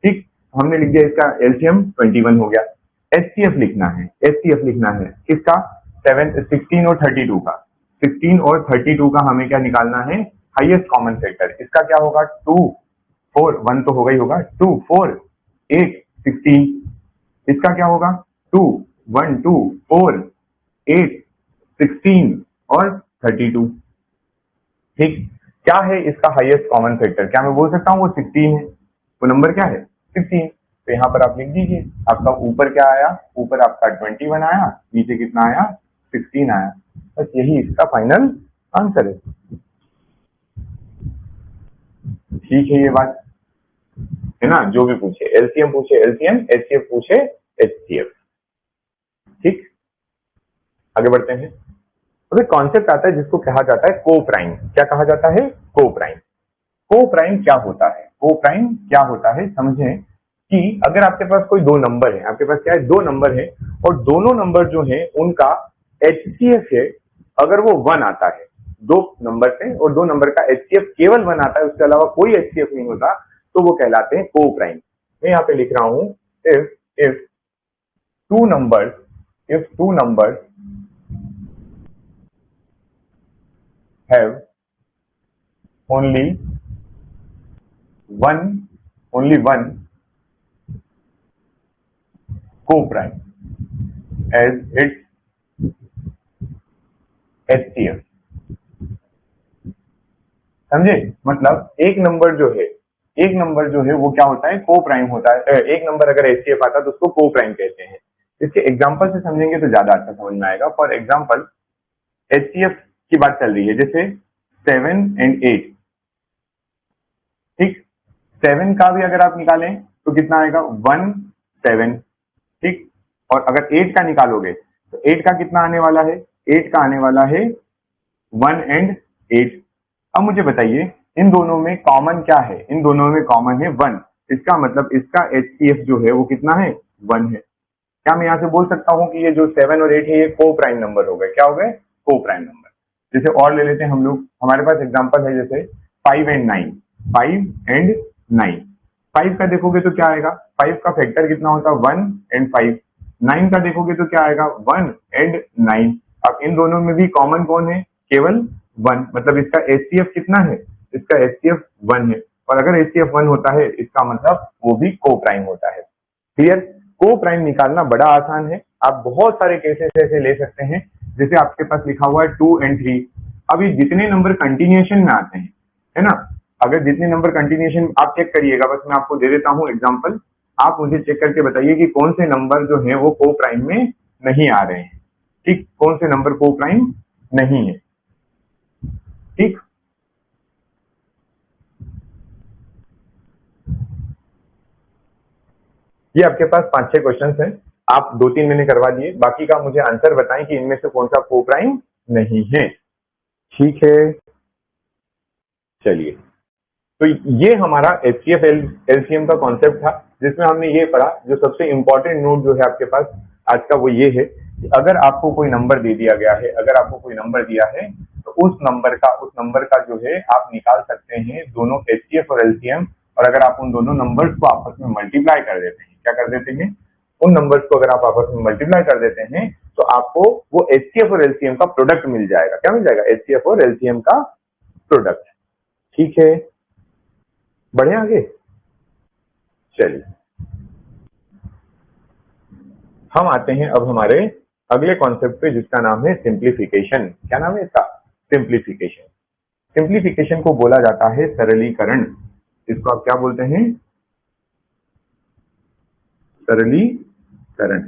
S1: ठीक। हमने लिख दिया इसका एलसीएम 21 हो गया। एचसीएफ लिखना है, एचसीएफ लिखना है किसका 16 और 32 का, 16 और 32 का हमें क्या निकालना है हाईएस्ट कॉमन फैक्टर, इसका क्या होगा 2 4 1 तो होगा ही होगा, 2 4 8 16, इसका क्या होगा 2 1 2 4 8 16 और 32, ठीक। क्या है इसका हाईएस्ट कॉमन फैक्टर, क्या मैं बोल सकता हूँ वो 16 है, वो नंबर क्या है 16, तो यहाँ पर आप लिख दीजिए, आपका ऊपर क्या आया, ऊपर आपका 21 आया, नीचे कितना आया 16 आया, बस यही इसका फाइनल आंसर है। ठीक है ये बात है ना, जो भी पूछे एलसीएम पूछे एलसीएम, एचसीएफ पूछे एचसीएफ, ठीक। आगे बढ़ते हैं। अब एक कॉन्सेप्ट आता है जिसको कहा जाता है को प्राइम, क्या कहा जाता है को प्राइम। को प्राइम क्या होता है, को प्राइम क्या होता है समझें कि अगर आपके पास कोई दो नंबर है, आपके पास क्या है दो नंबर है, और दोनों नंबर जो है उनका एचसीएफ है, अगर वो 1 आता है, दो नंबर से और दो नंबर का एचसीएफ केवल 1 आता है, उसके अलावा कोई एचसीएफ नहीं होता, तो वो कहलाते हैं को प्राइम। मैं यहाँ पे लिख रहा हूं if two numbers have only one co-prime as its HCF, समझे, मतलब एक नंबर जो है वो क्या होता है को प्राइम होता है, एक नंबर अगर एचसीएफ आता है तो उसको को प्राइम कहते हैं। इसके एग्जांपल से समझेंगे तो ज्यादा अच्छा समझ में आएगा। फॉर एग्जांपल एचसीएफ की बात चल रही है, जैसे 7 and 8, ठीक। 7 का भी अगर आप निकालें तो कितना आएगा 1 7, ठीक। और अगर 8 का निकालोगे तो 8 का कितना आने वाला है, 8 का आने वाला है 1 एंड 8। अब मुझे बताइए इन दोनों में कॉमन क्या है? इन दोनों में कॉमन है 1। इसका मतलब इसका HCF जो है वो कितना है? 1 है। क्या मैं यहाँ से बोल सकता हूँ कि ये जो 7 और 8 है ये को प्राइम नंबर हो गए? क्या हो गए? को प्राइम नंबर। जैसे और ले लेते हैं हम लोग, हमारे पास एग्जांपल है जैसे 5 एंड 9। 5 एंड 9, 5 का देखोगे तो क्या आएगा? 5 का फैक्टर कितना होता है? 1 एंड 5। 9 का देखोगे तो क्या आएगा? 1 एंड 9। अब इन दोनों में भी कॉमन कौन है? केवल 1। मतलब इसका HCF कितना है? इसका HCF 1 है। और अगर HCF 1 होता है इसका मतलब वो भी को प्राइम होता है। क्लियर? को प्राइम निकालना बड़ा आसान है। आप बहुत सारे केसेस ऐसे ले सकते हैं, जैसे आपके पास लिखा हुआ है 2 एंड 3। अब ये जितने नंबर कंटिन्यूएशन में आते हैं, है ना, अगर जितने नंबर कंटिन्यूएशन आप चेक करिएगा, बस मैं आपको दे देता हूँ एग्जांपल, आप मुझे चेक करके बताइए कि कौन से नंबर जो है वो को प्राइम में नहीं आ रहे हैं। ठीक, कौन से नंबर को प्राइम नहीं है? ठीक, ये आपके पास 5-6 क्वेश्चन हैं, आप 2-3 मैंने करवा दिए, बाकी का मुझे आंसर बताएं कि इनमें से कौन सा को प्राइम नहीं है। ठीक है, चलिए, तो ये हमारा HCF LCM का कॉन्सेप्ट था, जिसमें हमने ये पढ़ा। जो सबसे इंपॉर्टेंट नोट जो है आपके पास आज का वो ये है कि अगर आपको कोई नंबर दे दिया गया है, अगर आपको कोई नंबर दिया है तो उस नंबर का जो है आप निकाल सकते हैं दोनों HCF और LCM। और अगर आप उन दोनों नंबर्स को आपस में मल्टीप्लाई कर देते हैं, क्या कर देते हैं? उन नंबर्स को अगर आप आपस में मल्टीप्लाई कर देते हैं तो आपको वो HCF और LCM का प्रोडक्ट मिल जाएगा। क्या मिल जाएगा? HCF और LCM का प्रोडक्ट। ठीक है, बढ़े आगे। चलिए, हम आते हैं अब हमारे अगले कॉन्सेप्ट पे, जिसका नाम है सिंप्लीफिकेशन। क्या नाम है इसका? सिंप्लीफिकेशन। सिंप्लीफिकेशन को बोला जाता है सरलीकरण। इसको आप क्या बोलते हैं? सरलीकरण।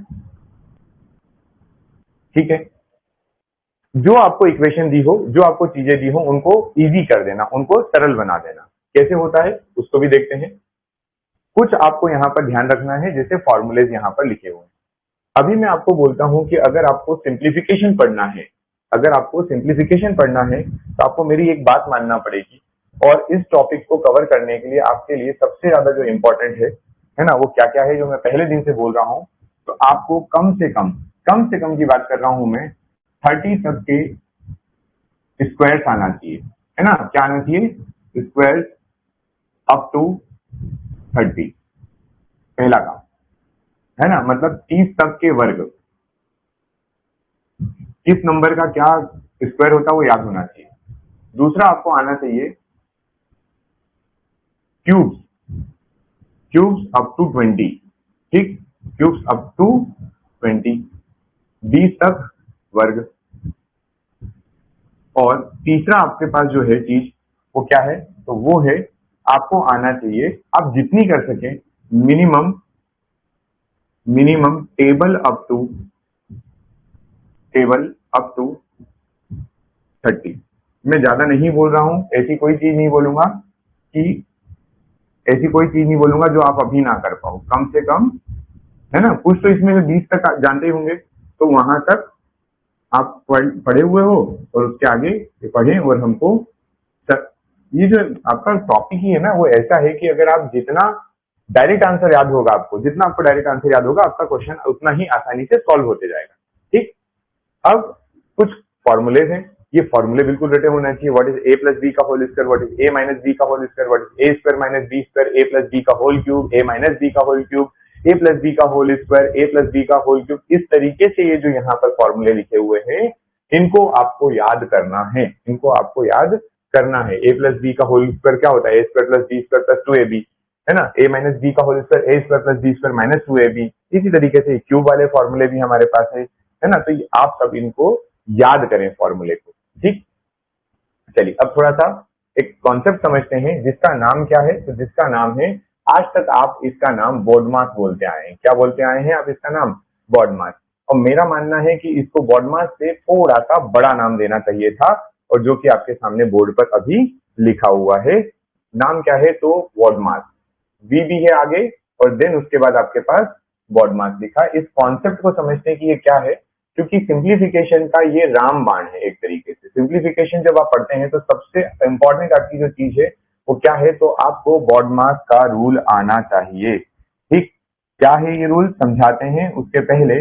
S1: ठीक है, जो आपको इक्वेशन दी हो, जो आपको चीजें दी हो, उनको इजी कर देना, उनको सरल बना देना। कैसे होता है उसको भी देखते हैं। कुछ आपको यहाँ पर ध्यान रखना है, जैसे फॉर्मूलेज यहाँ पर लिखे हुए हैं। अभी मैं आपको बोलता हूं कि अगर आपको सिंप्लीफिकेशन पढ़ना है, अगर आपको सिंप्लीफिकेशन पढ़ना है तो आपको मेरी एक बात मानना पड़ेगी। और इस टॉपिक को कवर करने के लिए आपके लिए सबसे ज्यादा जो इंपॉर्टेंट है ना, वो क्या क्या है, जो मैं पहले दिन से बोल रहा हूं। तो आपको कम से कम की बात कर रहा हूं मैं, 30 तक के स्क्वायर्स आना चाहिए, है ना। क्या आना चाहिए? Squares up to 30। पहला काम, है ना, मतलब 30 तक के वर्ग। किस नंबर का क्या स्क्वायर होता है वो याद होना चाहिए। दूसरा आपको आना चाहिए क्यूब्स, क्यूब्स अप टू 20। ठीक, क्यूब्स अप टू 20, 20 तक वर्ग। और तीसरा आपके पास जो है चीज वो क्या है? तो वो है आपको आना चाहिए, आप जितनी कर सके, मिनिमम टेबल अप टू 30। मैं ज्यादा नहीं बोल रहा हूं, ऐसी कोई चीज नहीं बोलूंगा जो आप अभी ना कर पाओ। कम से कम, है ना, कुछ तो इसमें 20 तक जानते ही होंगे, तो वहां तक आप पढ़े हुए हो और उसके आगे पढ़े। और हमको ये जो आपका टॉपिक ही है ना, वो ऐसा है कि अगर आप जितना डायरेक्ट आंसर याद होगा आपको, जितना आपको डायरेक्ट आंसर याद होगा, आपका क्वेश्चन उतना ही आसानी से सॉल्व होते जाएगा। ठीक, अब कुछ फॉर्मूलेज हैं, ये फॉर्मूले बिल्कुल रटे होना चाहिए। What is a plus B का whole square, what is a minus B का whole square, what is a square minus B square, a plus B का whole cube, a minus B का whole cube, a plus B का whole square, a plus B का whole cube. इस तरीके से ये जो यहाँ पर फॉर्मूले लिखे हुए हैं, इनको आपको याद करना है, a प्लस बी का होल स्क्वायर क्या होता है? a square plus B square plus 2ab, है ना। a माइनस बी का whole square, a square plus B square minus 2ab। इसी तरीके से क्यूब वाले फॉर्मूले भी हमारे पास है ना। तो आप सब इनको याद करें फॉर्मूले को। ठीक, चलिए अब थोड़ा सा एक कॉन्सेप्ट समझते हैं, जिसका नाम क्या है? तो जिसका नाम है, आज तक आप इसका नाम BODMAS बोलते आए हैं। क्या बोलते आए हैं आप इसका नाम? BODMAS। और मेरा मानना है कि इसको BODMAS से थोड़ा सा बड़ा नाम देना चाहिए था, और जो कि आपके सामने बोर्ड पर अभी लिखा हुआ है। नाम क्या है? तो BODMAS, वी भी है आगे, और देन उसके बाद आपके पास BODMAS लिखा। इस कॉन्सेप्ट को समझते हैं कि ये क्या है। क्योंकि सिंप्लीफिकेशन का ये रामबाण है एक तरीके से। सिंप्लीफिकेशन जब आप पढ़ते हैं तो सबसे इंपॉर्टेंट आपकी जो चीज है वो क्या है, तो आपको BODMAS का रूल आना चाहिए। ठीक, क्या है ये रूल समझाते हैं उसके पहले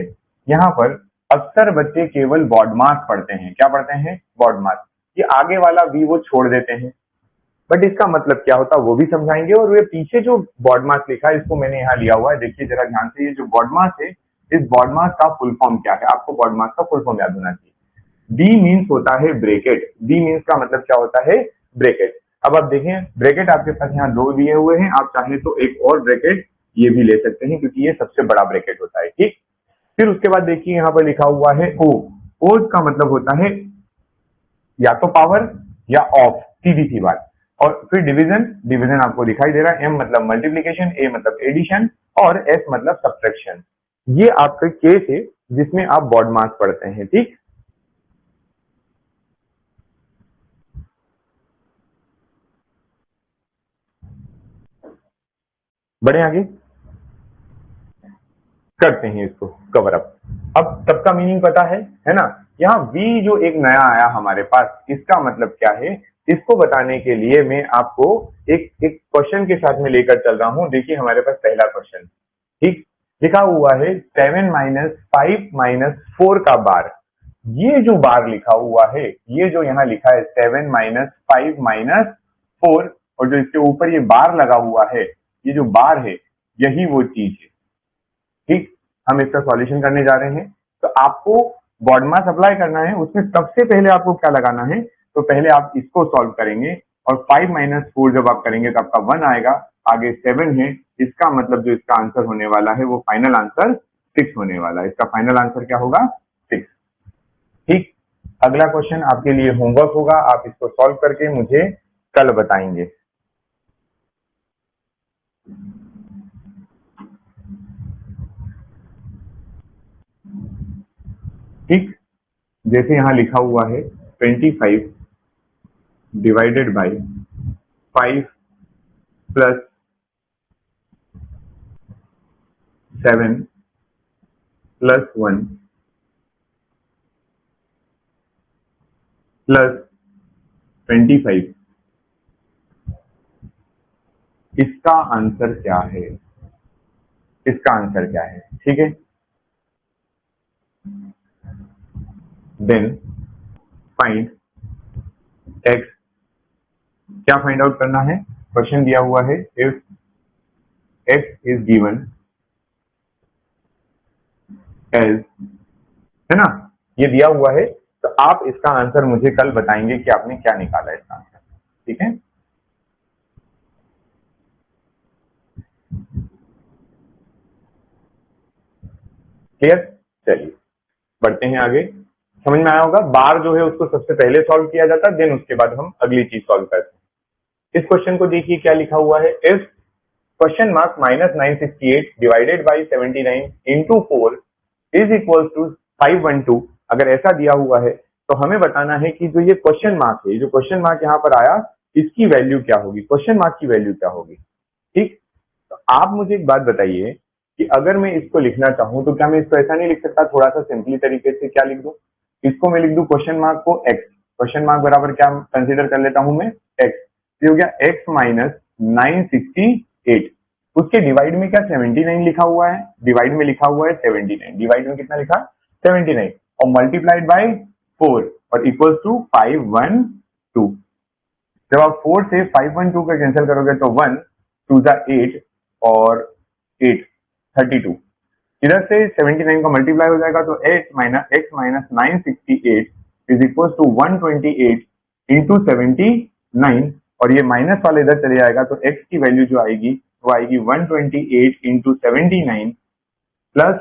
S1: यहाँ पर अक्सर बच्चे केवल BODMAS पढ़ते हैं। क्या पढ़ते हैं? BODMAS। ये आगे वाला भी वो छोड़ देते हैं, बट इसका मतलब क्या होता है वो भी समझाएंगे। और ये पीछे जो BODMAS लिखा है इसको मैंने यहाँ लिया हुआ है, देखिए जरा ध्यान से। ये जो BODMAS है, इस BODMAS का फुल फॉर्म क्या है? आपको BODMAS का फुल फॉर्म याद होना चाहिए। B मीन्स होता है ब्रेकेट। B मीन्स का मतलब क्या होता है? ब्रेकेट। अब आप देखें, ब्रेकेट आपके पास यहाँ दो दिए हुए हैं, आप चाहें तो एक और ब्रेकेट ये भी ले सकते हैं, क्योंकि ये सबसे बड़ा ब्रेकेट होता है। ठीक, फिर उसके बाद देखिए यहाँ पर लिखा हुआ है O। O का मतलब होता है या तो पावर या ऑफ, सीधी सी बात। और फिर डिवीजन, डिवीजन आपको दिखाई दे रहा है। M मतलब मल्टीप्लीकेशन, A मतलब एडिशन और S मतलब सब्ट्रैक्शन। ये आपका केस है जिसमें आप BODMAS पढ़ते हैं। ठीक, बढ़े आगे, करते हैं इसको कवर अप। अब सबका मीनिंग पता है ना? यहाँ V जो एक नया आया हमारे पास, इसका मतलब क्या है, इसको बताने के लिए मैं आपको एक क्वेश्चन के साथ में लेकर चल रहा हूं। देखिए हमारे पास पहला क्वेश्चन, ठीक, लिखा हुआ है 7 - 5 - 4 का बार। ये जो बार लिखा हुआ है, ये जो यहाँ लिखा है 7 - 5 - 4, और जो इसके ऊपर ये बार लगा हुआ है, ये जो बार है यही वो चीज है। ठीक, हम इसका सॉल्यूशन करने जा रहे हैं। तो आपको BODMAS अप्लाई करना है, उसमें सबसे पहले आपको क्या लगाना है, तो पहले आप इसको सॉल्व करेंगे, और 5 - 4 जब आप करेंगे तो आपका 1 आएगा, आगे 7 है। इसका मतलब जो इसका आंसर होने वाला है वो फाइनल आंसर 6 होने वाला है। इसका फाइनल आंसर क्या होगा? 6। ठीक, अगला क्वेश्चन आपके लिए होमवर्क होगा, आप इसको सॉल्व करके मुझे कल बताएंगे। ठीक, जैसे यहाँ लिखा हुआ है 25 divided by 5 plus 7 plus 1 plus 25, इसका आंसर क्या है? इसका आंसर क्या है? ठीक है, देन फाइंड एक्स। क्या फाइंड आउट करना है? क्वेश्चन दिया हुआ है, if X is given as, है ना, ये दिया हुआ है। तो आप इसका आंसर मुझे कल बताएंगे कि आपने क्या निकाला इसका आंसर। ठीक है, क्लियर? चलिए बढ़ते हैं आगे। समझ में आया होगा, बार जो है उसको सबसे पहले सॉल्व किया जाता है, देन उसके बाद हम अगली चीज सॉल्व करते हैं। इस क्वेश्चन को देखिए क्या लिखा हुआ है, if question mark -968 divided by 79 into 4 is equal to 512। अगर ऐसा दिया हुआ है तो हमें बताना है कि जो ये क्वेश्चन मार्क है, जो क्वेश्चन मार्क यहाँ पर आया, इसकी वैल्यू क्या होगी, क्वेश्चन मार्क की वैल्यू क्या होगी। ठीक, तो आप मुझे एक बात बताइए कि अगर मैं इसको लिखना चाहूं तो क्या मैं इसको ऐसा नहीं लिख सकता, थोड़ा सा सिंपली तरीके से क्या लिख दूं, इसको मैं लिख दूं क्वेश्चन मार्क को x, क्वेश्चन मार्क बराबर क्या कंसीडर कर लेता हूं मैं, x। ये हो गया x माइनस 968। उसके डिवाइड में क्या 79 लिखा हुआ है, डिवाइड में लिखा हुआ है 79, डिवाइड में कितना लिखा 79, और मल्टीप्लाइड बाई 4 और इक्वल्स टू 512। जब आप 4 से 512 का कैंसिल करोगे तो 1 2 जा 8 और 8 32, इधर से 79 का मल्टीप्लाई हो जाएगा तो x minus 968 is equal to 128 into 79, और ये माइनस वाले इधर चले जाएगा तो x की वैल्यू जो आएगी वो आएगी 128 इंटू 79 प्लस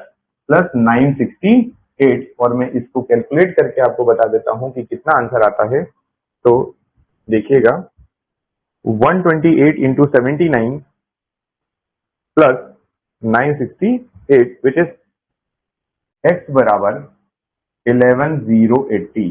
S1: प्लस 968। और मैं इसको कैलकुलेट करके आपको बता देता हूं कि कितना आंसर आता है। तो देखिएगा 128 into 79 plus 968 which is x बराबर 11080।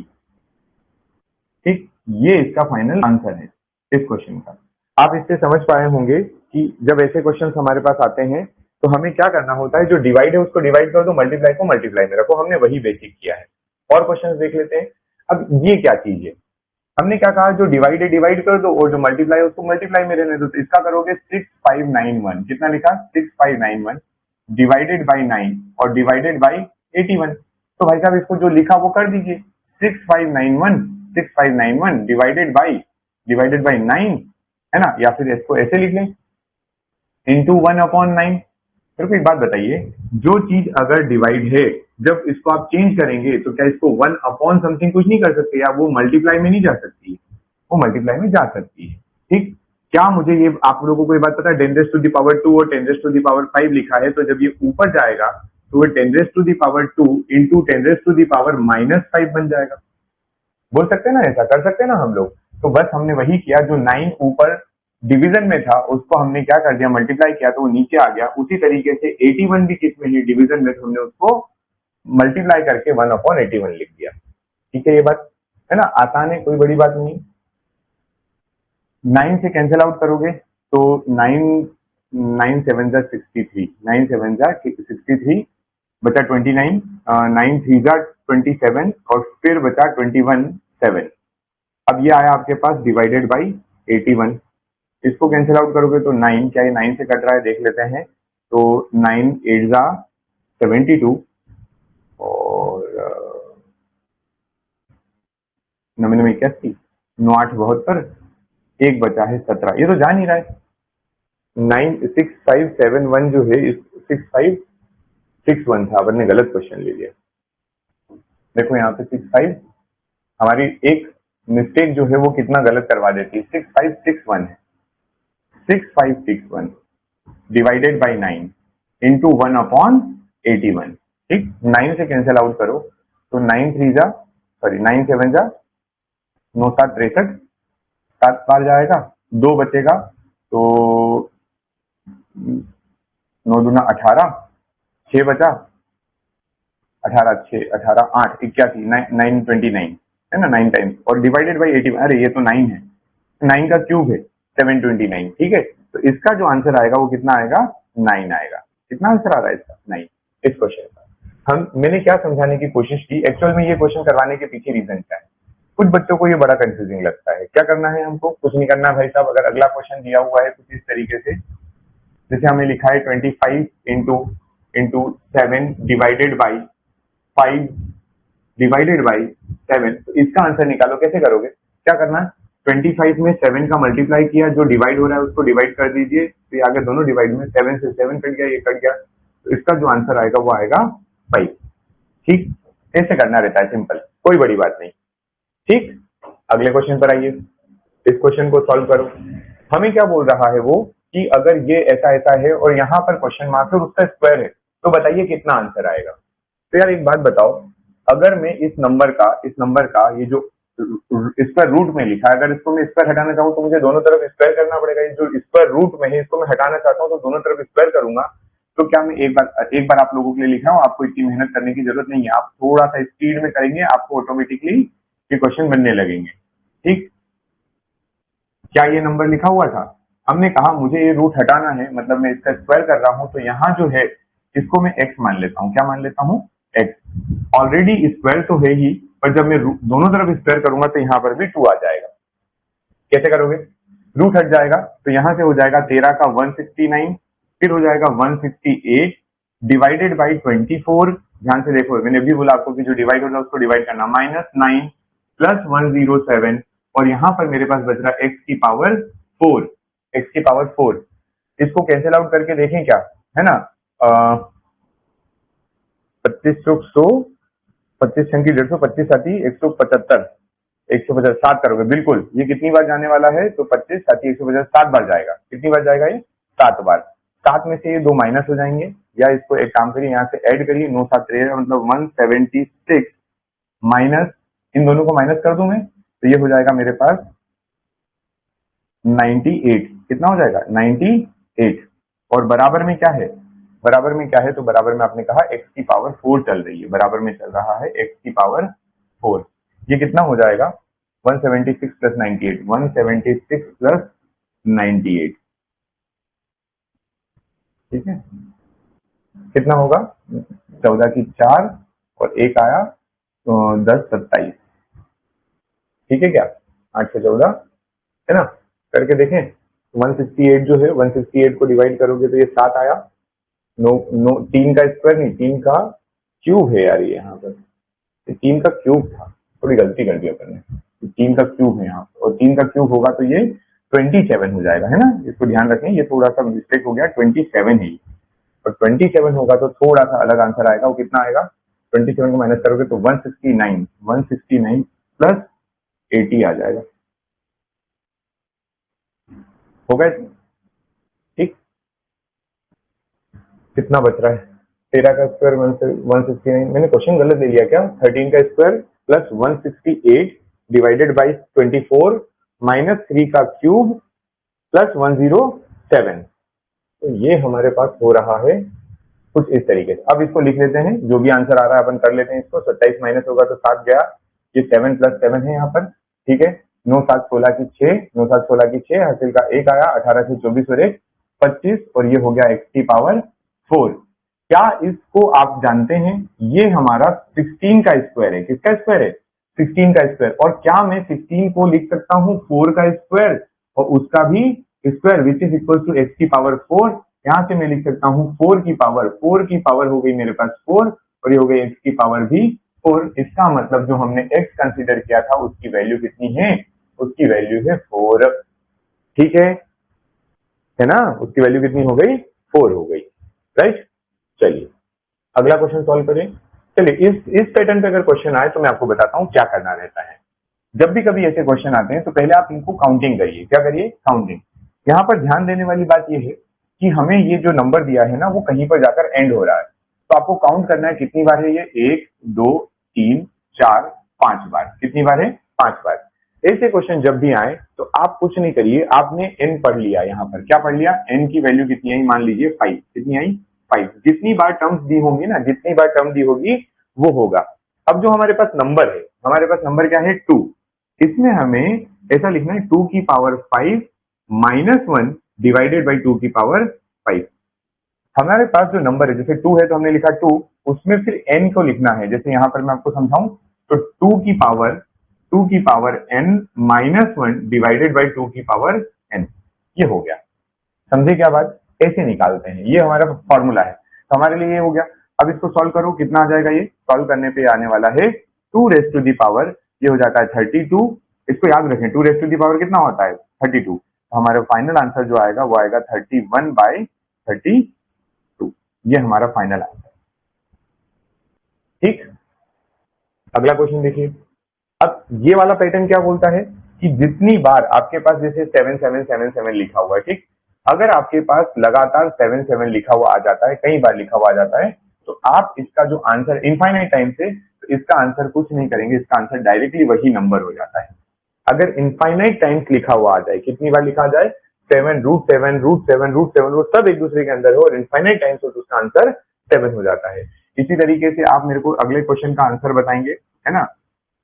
S1: ठीक, ये इसका फाइनल आंसर है इस क्वेश्चन का। आप इससे समझ पाए होंगे कि जब ऐसे क्वेश्चन हमारे पास आते हैं तो हमें क्या करना होता है, जो डिवाइड है उसको डिवाइड कर दो, मल्टीप्लाई को मल्टीप्लाई में रखो। हमने वही बेसिक किया है। और क्वेश्चन देख लेते हैं। अब ये क्या चीज है, हमने क्या कहा, जो डिवाइड है डिवाइड कर दो और जो मल्टीप्लाई है उसको मल्टीप्लाई में रहने दो। तो इसका करोगे 6591, कितना लिखा 6591 डिवाइडेड बाई 9 और डिवाइडेड बाई 81। तो भाई साहब इसको जो लिखा वो कर दीजिए, 6591 डिवाइडेड बाई 9, है ना, या फिर इसको ऐसे लिख लें इंटू 1/9। मेरे को एक बात बताइए, जो चीज अगर डिवाइड है, जब इसको आप चेंज करेंगे तो क्या इसको 1 समथिंग कुछ नहीं कर सकते, या वो मल्टीप्लाई में नहीं जा सकती है? वो मल्टीप्लाई में जा सकती है। ठीक, क्या मुझे ये आप लोगों को ये बात पता है, 10 टू द पावर 2 और 10 टू द पावर 5 लिखा है, तो जब ये ऊपर जाएगा तो वो 10 to the power 2 into 10 to the power -5 बन जाएगा। बोल सकते हैं ना, ऐसा कर सकते हैं ना हम लोग। तो बस हमने वही किया, जो 9 ऊपर डिवीजन में था उसको हमने क्या कर दिया, मल्टीप्लाई किया तो वो नीचे आ गया। उसी तरीके से 81 भी किस में है, डिवीजन में, तो हमने उसको मल्टीप्लाई करके 1/81 लिख दिया। ठीक है, ये बात है ना, आसान है, कोई बड़ी बात नहीं। 9 से कैंसिल आउट करोगे तो 9 7 जा 63, 9 7 जा 63 बचा 29, 9 3 जा 27 और फिर बचा 21 7। अब ये आया आपके पास डिवाइडेड बाई 81। इसको कैंसिल आउट करोगे तो 9, क्या ये 9 से कट रहा है, देख लेते हैं। तो 9 8 जा 72 और 9 9 81, 9 8 72, एक बचा है 17। ये तो जा नहीं रहा है। 96571 जो है 6561 था, अपन ने गलत क्वेश्चन ले लिया। देखो यहाँ पे 65, हमारी एक मिस्टेक जो है वो कितना गलत करवा देती है। 6561 है, 6561 डिवाइडेड बाई 9 इंटू 1/81। ठीक, 9 से कैंसिल आउट करो तो 9 7 जा 9 7 63, 7 बार जाएगा, 2 बचेगा तो 9 दूना 18, 6 बचा, 18 6 18 8 81, 929 है ना, 9 टाइम्स और डिवाइडेड बाई 81। अरे ये तो 9 है, 9 का क्यूब है 729। ठीक है, तो इसका जो आंसर आएगा वो कितना आएगा, 9 आएगा। कितना आंसर आ रहा है इसका, 9, इस क्वेश्चन का। मैंने क्या समझाने की कोशिश की, एक्चुअल में ये क्वेश्चन करवाने के पीछे रीजन क्या है। कुछ बच्चों को ये बड़ा कंफ्यूजिंग लगता है। क्या करना है हमको, कुछ नहीं करना भाई साहब। अगर अगला क्वेश्चन दिया हुआ है कुछ इस तरीके से, जैसे हमें लिखा है 25 into 7 divided by 5 divided by 7, तो इसका आंसर निकालो। कैसे करोगे, क्या करना है, 25 में 7 का मल्टीप्लाई किया, जो डिवाइड हो रहा है उसको डिवाइड कर दीजिए, तो आगे दोनों डिवाइड में 7 से 7 कट गया, ये कट गया, तो इसका जो आंसर आएगा वो आएगा 5। ठीक, ऐसे करना रहता है, सिंपल, कोई बड़ी बात नहीं। ठीक, अगले क्वेश्चन पर आइए, इस क्वेश्चन को सॉल्व करो। हमें क्या बोल रहा है वो, कि अगर ये ऐसा ऐसा है और यहाँ पर क्वेश्चन मार्क और उसका स्क्वायर है, तो बताइए कितना आंसर आएगा। तो यार एक बात बताओ, अगर मैं इस नंबर का ये जो स्क्वायर रूट में लिखा है, अगर इसको मैं स्क्वायर हटाना चाहूँ तो मुझे दोनों तरफ स्क्वायर करना पड़ेगा। ये जो स्क्वायर रूट में है इसको मैं हटाना चाहता हूँ तो दोनों तरफ स्क्वायर करूंगा। तो क्या मैं एक बार आप लोगों के लिए लिख रहा हूँ, आपको इतनी मेहनत करने की जरूरत नहीं है, आप थोड़ा सा स्पीड में करेंगे, आपको ऑटोमेटिकली ये क्वेश्चन बनने लगेंगे। ठीक, क्या ये नंबर लिखा हुआ था, हमने कहा मुझे ये रूट हटाना है, मतलब मैं इसका स्क्वायर कर रहा हूं, तो यहाँ जो है इसको मैं x मान लेता हूँ। क्या मान लेता हूँ, x। ऑलरेडी स्क्वायर तो है ही, पर जब मैं दोनों तरफ स्क्वायर करूंगा तो यहाँ पर भी 2 आ जाएगा। कैसे करोगे, रूट हट जाएगा तो यहाँ से हो जाएगा 13 का 169, फिर हो जाएगा 168 डिवाइडेड बाई 24। ध्यान से देखो, मैंने भी बोला आपको कि जो डिवाइड होता है उसको डिवाइड करना, -9 प्लस 107 और यहाँ पर मेरे पास बच रहा x की पावर 4, x की पावर 4। इसको कैंसिल आउट करके देखें क्या, है ना, 25 चौक 100, 25 छंकी 150, 25 साथी 175, 150 7 करोगे, बिल्कुल। ये कितनी बार जाने वाला है, तो 25 साथी 150 7 बार जाएगा। कितनी बार जाएगा ये, 7 बार। 7 में से ये 2 माइनस हो जाएंगे, या इसको एक काम करिए, यहाँ से ऐड करिए, 9 7 13, मतलब 176 माइनस, इन दोनों को माइनस कर दूं मैं, तो ये हो जाएगा मेरे पास 98। कितना हो जाएगा, 98। और बराबर में क्या है, बराबर में क्या है, तो बराबर में आपने कहा x की पावर 4 चल रही है, बराबर में चल रहा है x की पावर 4। ये कितना हो जाएगा, 176 प्लस 98, 176 प्लस 98। ठीक है, कितना होगा 14 की 4 और एक आया तो 10 27, ठीक है क्या? 8 से 14 है ना, करके देखें 168 जो है 168 को डिवाइड करोगे तो ये 7 आया। नो नो 3 का स्क्वायर नहीं 3 का क्यूब है यार, ये यहाँ पर 3 का क्यूब था, थोड़ी गलती कर दी अपन ने, 3 का क्यूब है यहाँ पर, और 3 का क्यूब होगा तो ये 27 हो जाएगा, है ना, इसको ध्यान रखें, ये थोड़ा सा मिस्टेक हो गया, 27 है, और 27 होगा तो थोड़ा सा अलग आंसर आएगा, वो कितना आएगा 27 को माइनस करोगे तो 169 प्लस 80 आ जाएगा, होगा ठीक। कितना बच रहा है 13 का स्क्वायर 169, मैंने क्वेश्चन गलत ले लिया क्या? 13 का square plus 168 divided by 24 minus 3 का क्यूब प्लस 107, तो ये हमारे पास हो रहा है कुछ इस तरीके से। अब इसको लिख लेते हैं, जो भी आंसर आ रहा है अपन कर लेते हैं इसको। 27 माइनस होगा तो 7 गया, ये 7 प्लस 7 है यहाँ पर, ठीक है। 9 7 16 की 6, 9 7 16 की 6, हासिल का 1 आया, 18 से 24 और 1 25, और ये हो गया x की पावर 4। क्या इसको आप जानते हैं, ये हमारा 16 का स्क्वायर है। किसका स्क्वायर है? 16 का स्क्वायर। और क्या मैं 16 को लिख सकता हूँ 4 का स्क्वायर और उसका भी square, which is equal to x की पावर 4। यहां से मैं लिख सकता हूँ 4 की पावर हो गई मेरे पास 4, और ये हो गई x की पावर भी 4। इसका मतलब जो हमने x कंसीडर किया था उसकी वैल्यू कितनी है? उसकी वैल्यू है 4, ठीक है ना, उसकी वैल्यू कितनी हो गई? 4 हो गई, राइट। चलिए अगला क्वेश्चन सॉल्व करें। चलिए इस पैटर्न पे अगर क्वेश्चन आए तो मैं आपको बताता हूँ क्या करना रहता है। जब भी कभी ऐसे क्वेश्चन आते हैं तो पहले आप इनको काउंटिंग करिए। क्या करिए? काउंटिंग। यहाँ पर ध्यान देने वाली बात यह है कि हमें ये जो नंबर दिया है ना वो कहीं पर जाकर एंड हो रहा है, तो आपको काउंट करना है कितनी बार है ये, 1 2 3 4 5 बार। कितनी बार है? 5 बार। ऐसे क्वेश्चन जब भी आए तो आप कुछ नहीं करिए, आपने n पढ़ लिया, यहाँ पर क्या पढ़ लिया, n की वैल्यू कितनी आई, मान लीजिए 5। कितनी आई? 5। जितनी बार टर्म्स दी होंगी ना, जितनी बार टर्म दी होगी वो होगा। अब जो हमारे पास नंबर है, हमारे पास नंबर क्या है 2, इसमें हमें ऐसा लिखना है 2 की पावर 5 माइनस 1 डिवाइडेड बाई 2 की पावर 5। हमारे पास जो नंबर है, जैसे 2 है तो हमने लिखा 2, उसमें फिर n को लिखना है। जैसे यहां पर मैं आपको समझाऊं तो 2 की power n minus 1 divided by 2 की पावर n, ये हो गया। समझे क्या बात? ऐसे निकालते हैं, ये हमारा फॉर्मूला है, तो हमारे लिए ये हो गया। अब इसको सॉल्व करो, कितना आ जाएगा, ये सॉल्व करने पे आने वाला है 2 रेज टू दी पावर, ये हो जाता है 32। इसको याद रखें, 2 रेज टू दी पावर कितना होता है? 32। तो हमारा फाइनल आंसर जो आएगा वो आएगा 31/32, ये हमारा फाइनल आंसर, ठीक। अगला क्वेश्चन देखिए। अब ये वाला पैटर्न क्या बोलता है कि जितनी बार आपके पास जैसे 7777 लिखा हुआ है, ठीक, अगर आपके पास लगातार 77 लिखा हुआ आ जाता है, कई बार लिखा हुआ आ जाता है, तो आप इसका जो आंसर इनफाइनाइट टाइम से, तो इसका आंसर कुछ नहीं करेंगे, इसका आंसर डायरेक्टली वही नंबर हो जाता है। अगर इनफाइनाइट टाइम्स लिखा हुआ आ जाए, कितनी बार लिखा जाए? 7 √7 √7 √7, वो सब एक दूसरे के अंदर हो और इनफाइनाइट टाइम्स हो तो उसका आंसर 7 हो जाता है। इसी तरीके से आप मेरे को अगले क्वेश्चन का आंसर बताएंगे, है ना,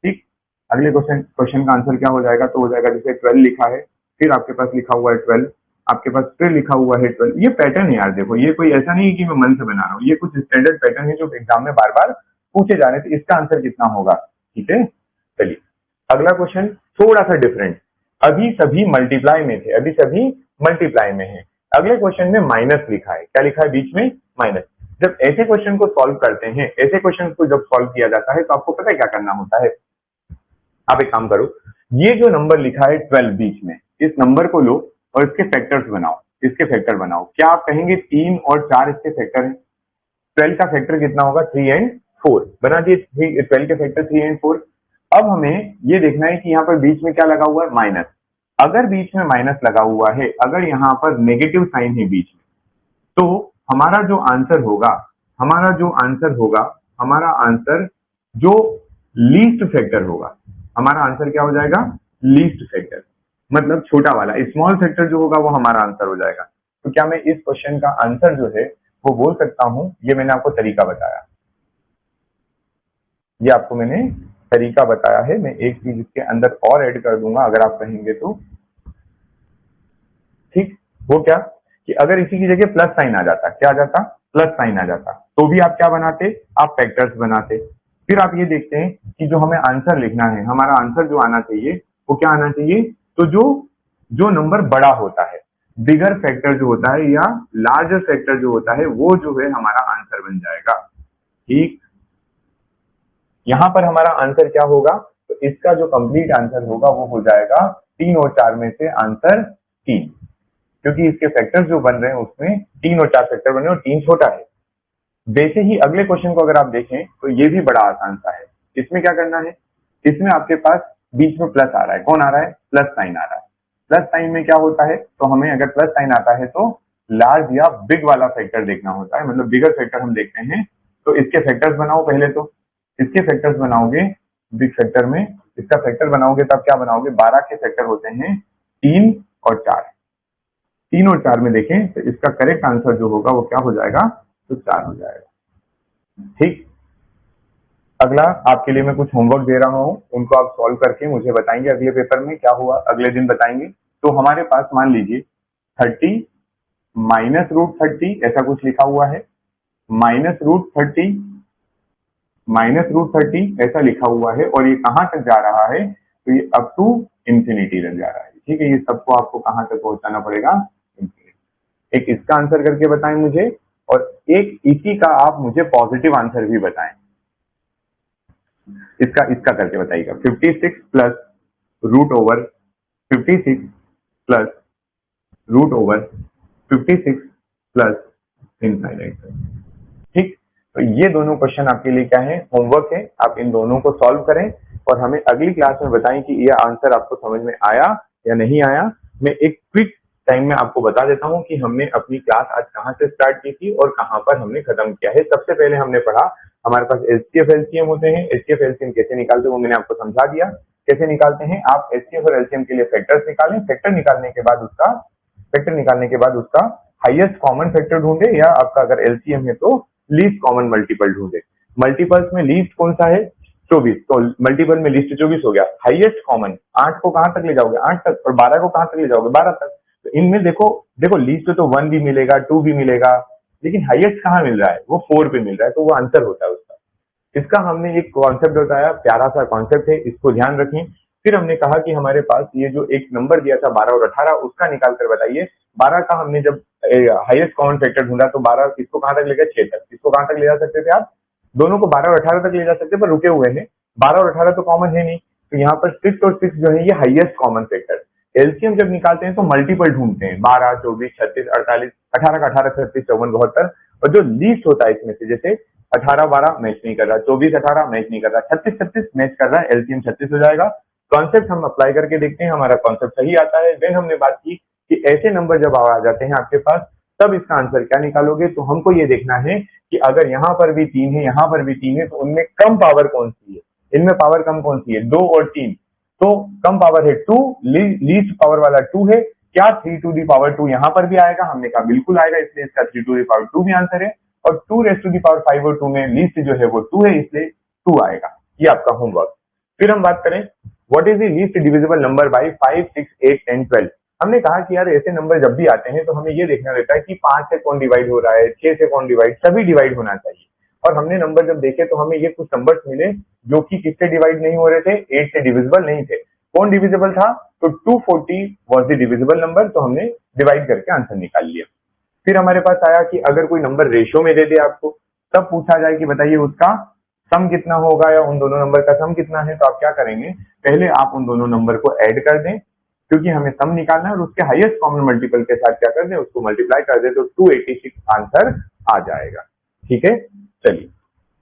S1: ठीक। अगले क्वेश्चन का आंसर क्या हो जाएगा? तो हो जाएगा जैसे 12 लिखा है, फिर आपके पास लिखा हुआ है 12, आपके पास फिर लिखा हुआ है 12। ये पैटर्न है यार, देखो ये कोई ऐसा नहीं है कि मैं मन से बना रहा हूँ, ये कुछ स्टैंडर्ड पैटर्न है जो एग्जाम में बार बार पूछे जा रहे थे। इसका आंसर कितना होगा? ठीक है, चलिए अगला क्वेश्चन थोड़ा सा डिफरेंट। अभी सभी मल्टीप्लाई में थे, अभी सभी मल्टीप्लाई में है। अगले क्वेश्चन में माइनस लिखा है, क्या लिखा है बीच में? माइनस। जब ऐसे क्वेश्चन को सॉल्व करते हैं, ऐसे क्वेश्चन को जब सॉल्व किया जाता है तो आपको पता है क्या करना होता है? आप एक काम करो, ये जो नंबर लिखा है 12 बीच में, इस नंबर को लो और इसके फैक्टर्स बनाओ, इसके फैक्टर बनाओ। क्या आप कहेंगे 3 और 4 इसके फैक्टर हैं? 12 का फैक्टर कितना होगा? 3 एंड 4। बना दिए 12 के फैक्टर 3 एंड 4। अब हमें ये देखना है कि यहाँ पर बीच में क्या लगा हुआ है? माइनस। अगर बीच में माइनस लगा हुआ है, अगर यहाँ पर नेगेटिव साइन है बीच में, तो हमारा जो आंसर होगा, हमारा आंसर जो लीस्ट फैक्टर होगा, हमारा आंसर क्या हो जाएगा? लीस्ट फैक्टर, मतलब छोटा वाला स्मॉल फैक्टर जो होगा वो हमारा आंसर हो जाएगा। तो क्या मैं इस क्वेश्चन का आंसर जो है वो बोल सकता हूं? ये मैंने आपको तरीका बताया, ये आपको मैंने तरीका बताया है। मैं एक चीज इसके अंदर और ऐड कर दूंगा अगर आप कहेंगे तो, ठीक। वो क्या कि अगर इसी की जगह प्लस साइन आ जाता, क्या आ जाता? प्लस साइन आ जाता, तो भी आप क्या बनाते, आप फैक्टर्स बनाते। फिर आप ये देखते हैं कि जो हमें आंसर लिखना है, हमारा आंसर जो आना चाहिए वो क्या आना चाहिए, तो जो जो नंबर बड़ा होता है, बिगर फैक्टर जो होता है या लार्जर फैक्टर जो होता है, वो जो है हमारा आंसर बन जाएगा। ठीक, यहां पर हमारा आंसर क्या होगा, तो इसका जो कंप्लीट आंसर होगा वो हो जाएगा 3 और 4 में से आंसर 3, क्योंकि इसके फैक्टर्स जो बन रहे हैं उसमें 3 और 4 फैक्टर बन रहे हैं और 3 छोटा है। वैसे ही अगले क्वेश्चन को अगर आप देखें तो ये भी बड़ा आसान सा है। इसमें क्या करना है, इसमें आपके पास बीच में प्लस आ रहा है, कौन आ रहा है, प्लस साइन आ रहा है। प्लस साइन में क्या होता है, तो हमें अगर प्लस साइन आता है तो लार्ज या बिग वाला फैक्टर देखना होता है, मतलब बिगर फैक्टर हम देखते हैं। तो इसके फैक्टर्स बनाओ पहले, तो इसके फैक्टर्स बनाओगे बिग फैक्टर में, इसका फैक्टर बनाओगे तब क्या बनाओगे, 12 के फैक्टर होते हैं 3 और 4। 3 और 4 में देखें तो इसका करेक्ट आंसर जो होगा वो क्या हो जाएगा, तो 4 हो जाएगा। ठीक, अगला आपके लिए मैं कुछ होमवर्क दे रहा हूं, उनको आप सॉल्व करके मुझे बताएंगे अगले पेपर में क्या हुआ, अगले दिन बताएंगे। तो हमारे पास मान लीजिए 30 माइनस रूट 30 ऐसा कुछ लिखा हुआ है, माइनस रूट 30 ऐसा लिखा हुआ है, और ये कहां तक जा रहा है, तो ये अप टू इंफिनिटी तक जा रहा है। ठीक है, ये सबको आपको कहां तक पहुंचाना पड़ेगा, इंफिनिटी। एक इसका आंसर करके बताएं मुझे, और एक इसी का आप मुझे पॉजिटिव आंसर भी बताएं। इसका इसका करके बताइएगा, 56 plus root over 56 plus root over 56 plus infinite. ठीक, तो ये दोनों क्वेश्चन आपके लिए क्या है, होमवर्क है, आप इन दोनों को सॉल्व करें और हमें अगली क्लास में बताएं कि ये आंसर आपको समझ में आया या नहीं आया। मैं एक क्विक टाइम में आपको बता देता हूं कि हमने अपनी क्लास आज कहां से स्टार्ट की थी और कहां पर हमने खत्म किया है। सबसे पहले हमने पढ़ा हमारे पास एचसीएफ एलसीएम होते हैं, एचसीएफ एलसीएम कैसे निकालते हैं वो मैंने आपको समझा दिया। कैसे निकालते हैं, आप एचसीएफ और एलसीएम के लिए फैक्टर्स निकालें, फैक्टर निकालने के बाद उसका हाईएस्ट कॉमन फैक्टर ढूंढे, या आपका अगर एलसीएम है तो लीस्ट कॉमन मल्टीपल ढूंढे। मल्टीपल्स में लीस्ट कौन सा है, 24, तो मल्टीपल में लीस्ट 24 हो गया। हाईएस्ट कॉमन 8 को कहां तक ले जाओगे, 8 तक, और 12 को कहां तक ले जाओगे, 12 तक। तो इनमें देखो लीस्ट तो 1 भी मिलेगा, 2 भी मिलेगा, लेकिन हाईएस्ट कहां मिल रहा है, वो 4 पे मिल रहा है, तो वो आंसर होता है उसका। इसका हमने एक कॉन्सेप्ट बताया, प्यारा सा कॉन्सेप्ट है, इसको ध्यान रखें। फिर हमने कहा कि हमारे पास ये जो एक नंबर दिया था 12 और 18, उसका निकाल कर बताइए। 12 का हमने जब हाईएस्ट कॉमन फैक्टर ढूंढा तो 12 इसको कहां तक ले गया, 6 तक। इसको कहां तक ले जा सकते थे आप, दोनों को 12 और 18 तक ले जा सकते, पर रुके हुए हैं, 12 और 18 तो कॉमन है नहीं, तो यहाँ पर 6 और 6 जो है ये हाईएस्ट कॉमन फैक्टर। एलसीएम जब निकालते हैं तो मल्टीपल ढूंढते हैं, 12, 24, 36, 48, 18 का 18, 36, 54, 72, और जो लीस्ट होता है इसमें से, जैसे 18, 12 मैच नहीं कर रहा, 24, 18 मैच नहीं कर रहा, 36, 36 मैच कर रहा है, एलसीएम 36 हो जाएगा। कॉन्सेप्ट हम अप्लाई करके देखते हैं, हमारा कॉन्सेप्ट सही आता है। देन हमने बात की कि ऐसे नंबर जब आ जाते हैं आपके पास, तब इसका आंसर क्या निकालोगे, तो हमको ये देखना है कि अगर यहाँ पर भी 3 है, यहाँ पर भी 3 है, तो उनमें कम पावर कौन सी है, इनमें पावर कम कौन सी है, 2 और 3, तो कम पावर है 2, लीस्ट पावर वाला 2 है। क्या 3 टू दी पावर 2 यहाँ पर भी आएगा, हमने कहा बिल्कुल आएगा, इसलिए इसका 3 टू दी पावर 2 भी आंसर है। और 2 रेज़ टू दी पावर 5 और 2 में लीस्ट जो है वो 2 है, इसलिए 2 आएगा। ये आपका होमवर्क। फिर हम बात करें what is the least divisible number by 5, 6, 8, 10, 12। हमने कहा कि यार ऐसे नंबर जब भी आते हैं तो हमें ये देखना रहता है कि 5 से कौन डिवाइड हो रहा है, 6 से कौन डिवाइड, सभी डिवाइड होना चाहिए। और हमने नंबर जब देखे तो हमें ये कुछ नंबर्स मिले जो कि किससे डिवाइड नहीं हो रहे थे, 8 से डिविजिबल नहीं थे। कौन डिविजिबल था, तो 240 वाज द डिविजिबल नंबर, तो हमने डिवाइड करके आंसर निकाल लिया। फिर हमारे पास आया कि अगर कोई नंबर रेशियो में दे दे आपको, तब पूछा जाए कि बताइए उसका सम कितना होगा या उन दोनों नंबर का सम कितना है, तो आप क्या करेंगे, पहले आप उन दोनों नंबर को ऐड कर दें, क्योंकि हमें सम निकालना है, और उसके हाईएस्ट कॉमन मल्टीपल के साथ क्या कर दें, उसको मल्टीप्लाई कर दें, तो 286 आंसर आ जाएगा। ठीक है, चलिए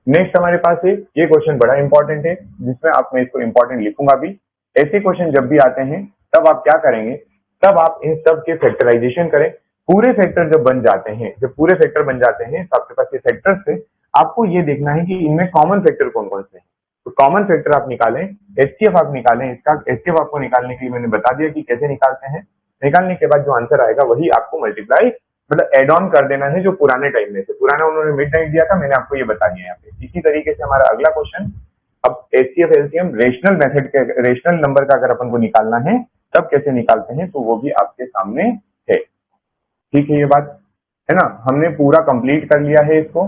S1: नेक्स्ट हमारे पास है, ये क्वेश्चन बड़ा इंपॉर्टेंट है, जिसमें आप, मैं इसको इंपॉर्टेंट लिखूंगा भी। ऐसे क्वेश्चन जब भी आते हैं तब आप क्या करेंगे, तब आप इन सब के फैक्टराइजेशन करें। पूरे फैक्टर जब बन जाते हैं, जब पूरे फैक्टर बन जाते हैं तो आपके पास ये फैक्टर्स से आपको ये देखना है कि इनमें कॉमन फैक्टर कौन कौन से हैं। तो कॉमन फैक्टर आप निकालें, एचसीएफ आप निकालें, इसका एचसीएफ आपको निकालने के लिए मैंने बता दिया कि कैसे निकालते हैं। निकालने के बाद जो आंसर आएगा वही आपको मल्टीप्लाई, मतलब एड ऑन कर देना है जो पुराने टाइम में थे। पुराना उन्होंने मिड नाइट दिया था, मैंने आपको ये बता दिया यहाँ पे। इसी तरीके से हमारा अगला क्वेश्चन, अब एचसीएफ एलसीएम रेशनल मेथड के, रेशनल नंबर का अगर अपन को निकालना है तब कैसे निकालते हैं, तो वो भी आपके सामने है। ठीक है ये बात। है ना। हमने पूरा कंप्लीट कर लिया है इसको,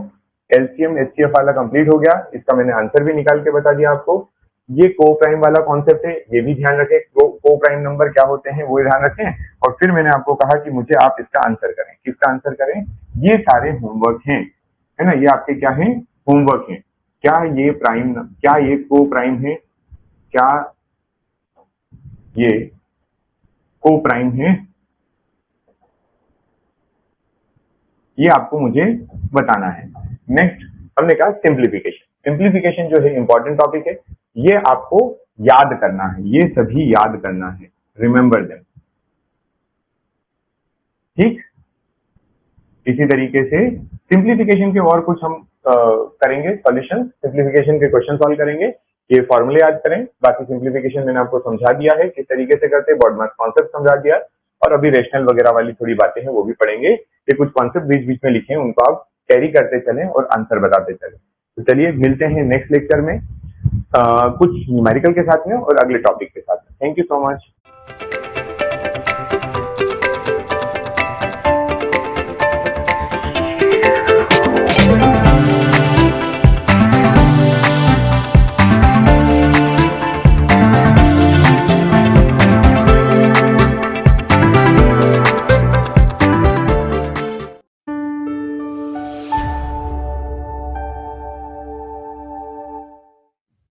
S1: एलसीएम एचसीएफ वाला कंप्लीट हो गया, इसका मैंने आंसर भी निकाल के बता दिया आपको। ये को प्राइम वाला कॉन्सेप्ट है, ये भी ध्यान रखें, को प्राइम नंबर क्या होते हैं वो ध्यान रखें। और फिर मैंने आपको कहा कि मुझे आप इसका आंसर करें, किसका आंसर करें, ये सारे होमवर्क हैं, है ना, ये आपके क्या है, होमवर्क हैं। क्या ये प्राइम, क्या ये को प्राइम है, क्या ये को प्राइम है, ये आपको मुझे बताना है। नेक्स्ट हमने कहा सिंप्लीफिकेशन। सिंप्लीफिकेशन जो है इंपॉर्टेंट टॉपिक है, ये आपको याद करना है, ये सभी याद करना है, रिमेंबर देम। ठीक, इसी तरीके से सिंप्लीफिकेशन के और कुछ हम करेंगे सॉल्यूशन, सिंप्लीफिकेशन के क्वेश्चन सॉल्व करेंगे, ये फॉर्मूले याद करें। बाकी सिंप्लीफिकेशन मैंने आपको समझा दिया है किस तरीके से करते हैं, बॉडमास कॉन्सेप्ट समझा दिया, और अभी रेशनल वगैरह वाली थोड़ी बातें हैं वो भी पढ़ेंगे। ये कुछ कॉन्सेप्ट बीच बीच में लिखे हैं, उनको आप कैरी करते चलें और आंसर बताते चलें। तो चलिए मिलते हैं नेक्स्ट लेक्चर में कुछ न्यूमेरिकल के साथ में और अगले टॉपिक के साथ में। Thank you so much.